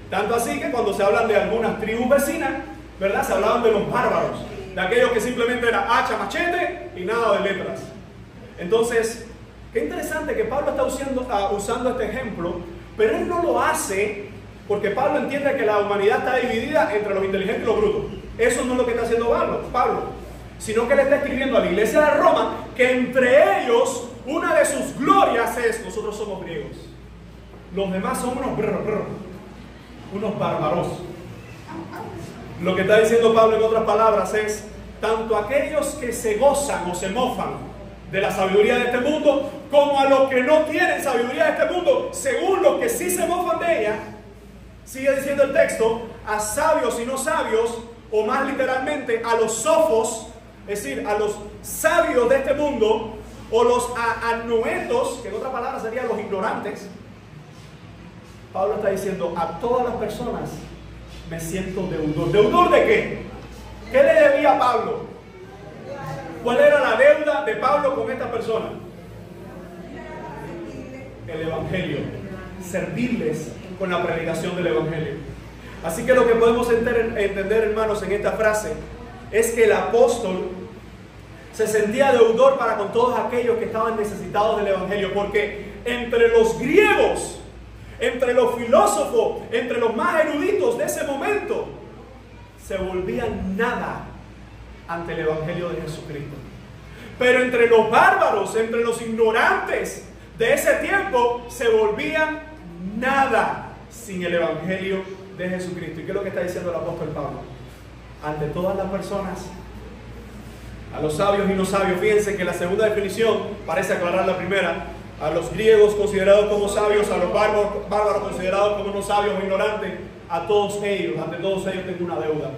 Tanto así que cuando se hablan de algunas tribus vecinas, ¿verdad? Se hablaban de los bárbaros, de aquellos que simplemente era hacha, machete y nada de letras. Entonces, qué interesante que Pablo está usando este ejemplo, pero él no lo hace porque Pablo entiende que la humanidad está dividida entre los inteligentes y los brutos. Eso no es lo que está haciendo Pablo, sino que le está escribiendo a la iglesia de Roma que entre ellos una de sus glorias es: nosotros somos griegos, los demás son unos bárbaros. Lo que está diciendo Pablo en otras palabras es: tanto aquellos que se gozan o se mofan de la sabiduría de este mundo, como a los que no tienen sabiduría de este mundo, según los que sí se mofan de ella. Sigue diciendo el texto: a sabios y no sabios, o más literalmente a los sofos, es decir, a los sabios de este mundo, o los anoetos, que en otra palabra serían los ignorantes. Pablo está diciendo: a todas las personas me siento deudor. ¿Deudor de qué? ¿Qué le debía a Pablo? ¿Cuál era la deuda de Pablo con esta persona? El Evangelio. Servirles con la predicación del Evangelio. Así que lo que podemos entender, hermanos, en esta frase es que el apóstol se sentía deudor para con todos aquellos que estaban necesitados del Evangelio, porque entre los griegos, entre los filósofos, entre los más eruditos de ese momento, se volvían nada ante el Evangelio de Jesucristo. Pero entre los bárbaros, entre los ignorantes de ese tiempo, se volvían nada sin el Evangelio de Jesucristo. ¿Y qué es lo que está diciendo el apóstol Pablo? Ante todas las personas, a los sabios y no sabios. Fíjense que la segunda definición parece aclarar la primera. A los griegos considerados como sabios, a los bárbaros considerados como no sabios o ignorantes, a todos ellos, ante todos ellos tengo una deuda.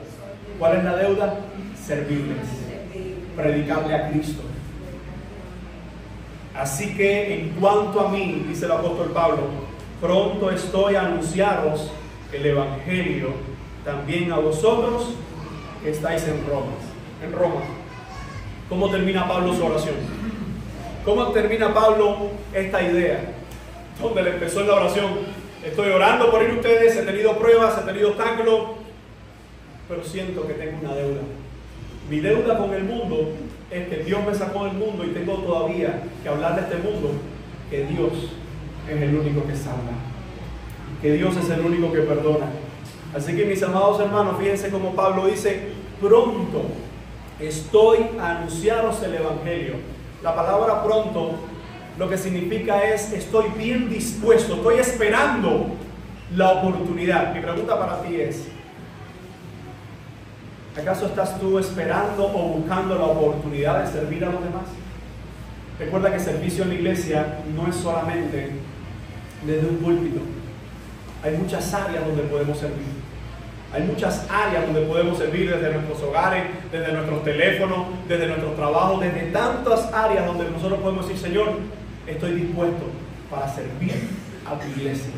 ¿Cuál es la deuda? Servirles, predicarle a Cristo. Así que en cuanto a mí, dice el apóstol Pablo, pronto estoy a anunciaros el Evangelio también a vosotros que estáis en Roma. ¿Cómo termina Pablo su oración? ¿Cómo termina Pablo esta idea? Donde le empezó en la oración: estoy orando por ir a ustedes, he tenido pruebas, he tenido obstáculos, pero siento que tengo una deuda. Mi deuda con el mundo es que Dios me sacó del mundo y tengo todavía que hablar de este mundo, que Dios es el único que salva, que Dios es el único que perdona. Así que, mis amados hermanos, fíjense como Pablo dice: pronto estoy a anunciaros el Evangelio. La palabra pronto lo que significa es: estoy bien dispuesto, estoy esperando la oportunidad. Mi pregunta para ti es: ¿acaso estás tú esperando o buscando la oportunidad de servir a los demás? Recuerda que servicio en la iglesia no es solamente desde un púlpito. Hay muchas áreas donde podemos servir. Hay muchas áreas donde podemos servir, desde nuestros hogares, desde nuestros teléfonos, desde nuestros trabajos, desde tantas áreas donde nosotros podemos decir: Señor, estoy dispuesto para servir a tu iglesia.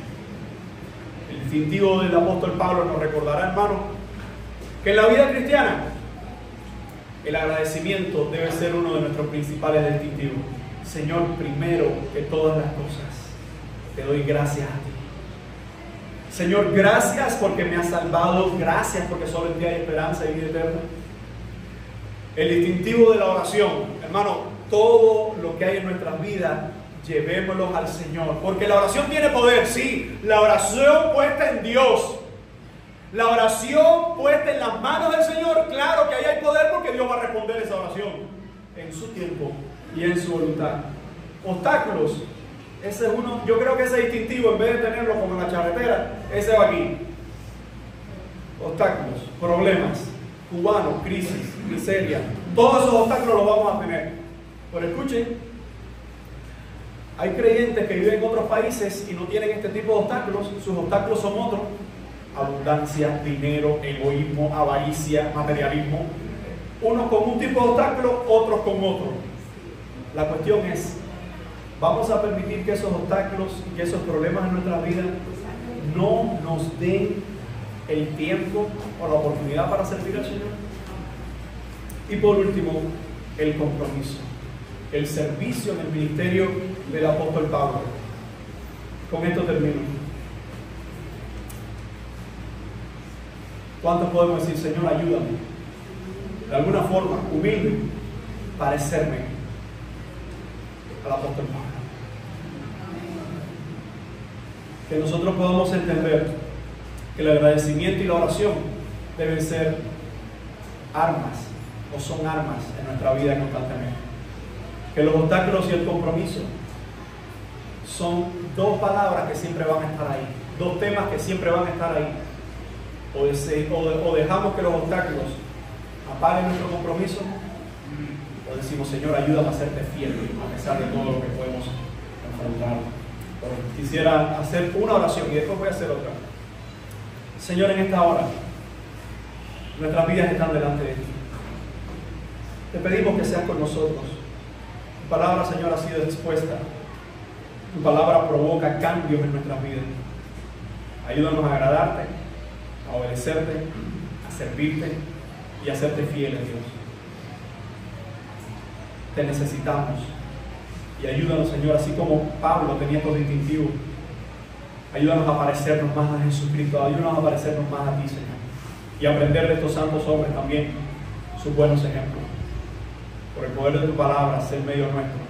El distintivo del apóstol Pablo nos recordará, hermano, que en la vida cristiana el agradecimiento debe ser uno de nuestros principales distintivos. Señor, primero que todas las cosas, te doy gracias a ti. Señor, gracias porque me has salvado, gracias porque solo en ti hay esperanza y vida eterna. El distintivo de la oración, hermano, todo lo que hay en nuestras vidas, llevémoslos al Señor, porque la oración tiene poder, sí. La oración puesta en Dios, la oración puesta en las manos del Señor, claro que ahí hay poder, porque Dios va a responder esa oración en su tiempo y en su voluntad. Obstáculos, ese es uno. Yo creo que ese distintivo, en vez de tenerlo como en la charretera, ese va aquí. Obstáculos, problemas. cubanos, crisis, miseria, todos esos obstáculos los vamos a tener. Pero escuchen, hay creyentes que viven en otros países y no tienen este tipo de obstáculos. Sus obstáculos son otros: abundancia, dinero, egoísmo, avaricia, materialismo. Unos con un tipo de obstáculo, otros con otro. La cuestión es, ¿vamos a permitir que esos obstáculos y que esos problemas en nuestra vida no nos den el tiempo o la oportunidad para servir al Señor? Y por último, el compromiso, el servicio en el ministerio del apóstol Pablo. Con esto termino. ¿Cuántos podemos decir: Señor, ayúdame de alguna forma, humilde, parecerme al apóstol Pablo? Que nosotros podamos entender que el agradecimiento y la oración deben ser armas, o son armas en nuestra vida constantemente. Que los obstáculos y el compromiso son dos palabras que siempre van a estar ahí, dos temas que siempre van a estar ahí. O dejamos que los obstáculos apaguen nuestro compromiso, o decimos: Señor, ayúdame a serte fiel a pesar de todo lo que podemos enfrentar. Quisiera hacer una oración y después voy a hacer otra. Señor, en esta hora nuestras vidas están delante de ti. Te pedimos que seas con nosotros. Tu palabra, Señor, ha sido expuesta. Tu palabra provoca cambios en nuestras vidas. Ayúdanos a agradarte, a obedecerte, a servirte y a serte fieles, Dios. Te necesitamos. Y ayúdanos, Señor, así como Pablo tenía estos distintivos. Ayúdanos a parecernos más a Jesucristo. Ayúdanos a parecernos más a ti, Señor. Y aprender de estos santos hombres también sus buenos ejemplos. Por el poder de tu palabra, ser medio nuestro.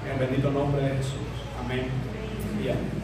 En el bendito nombre de Jesús. Amén y amén.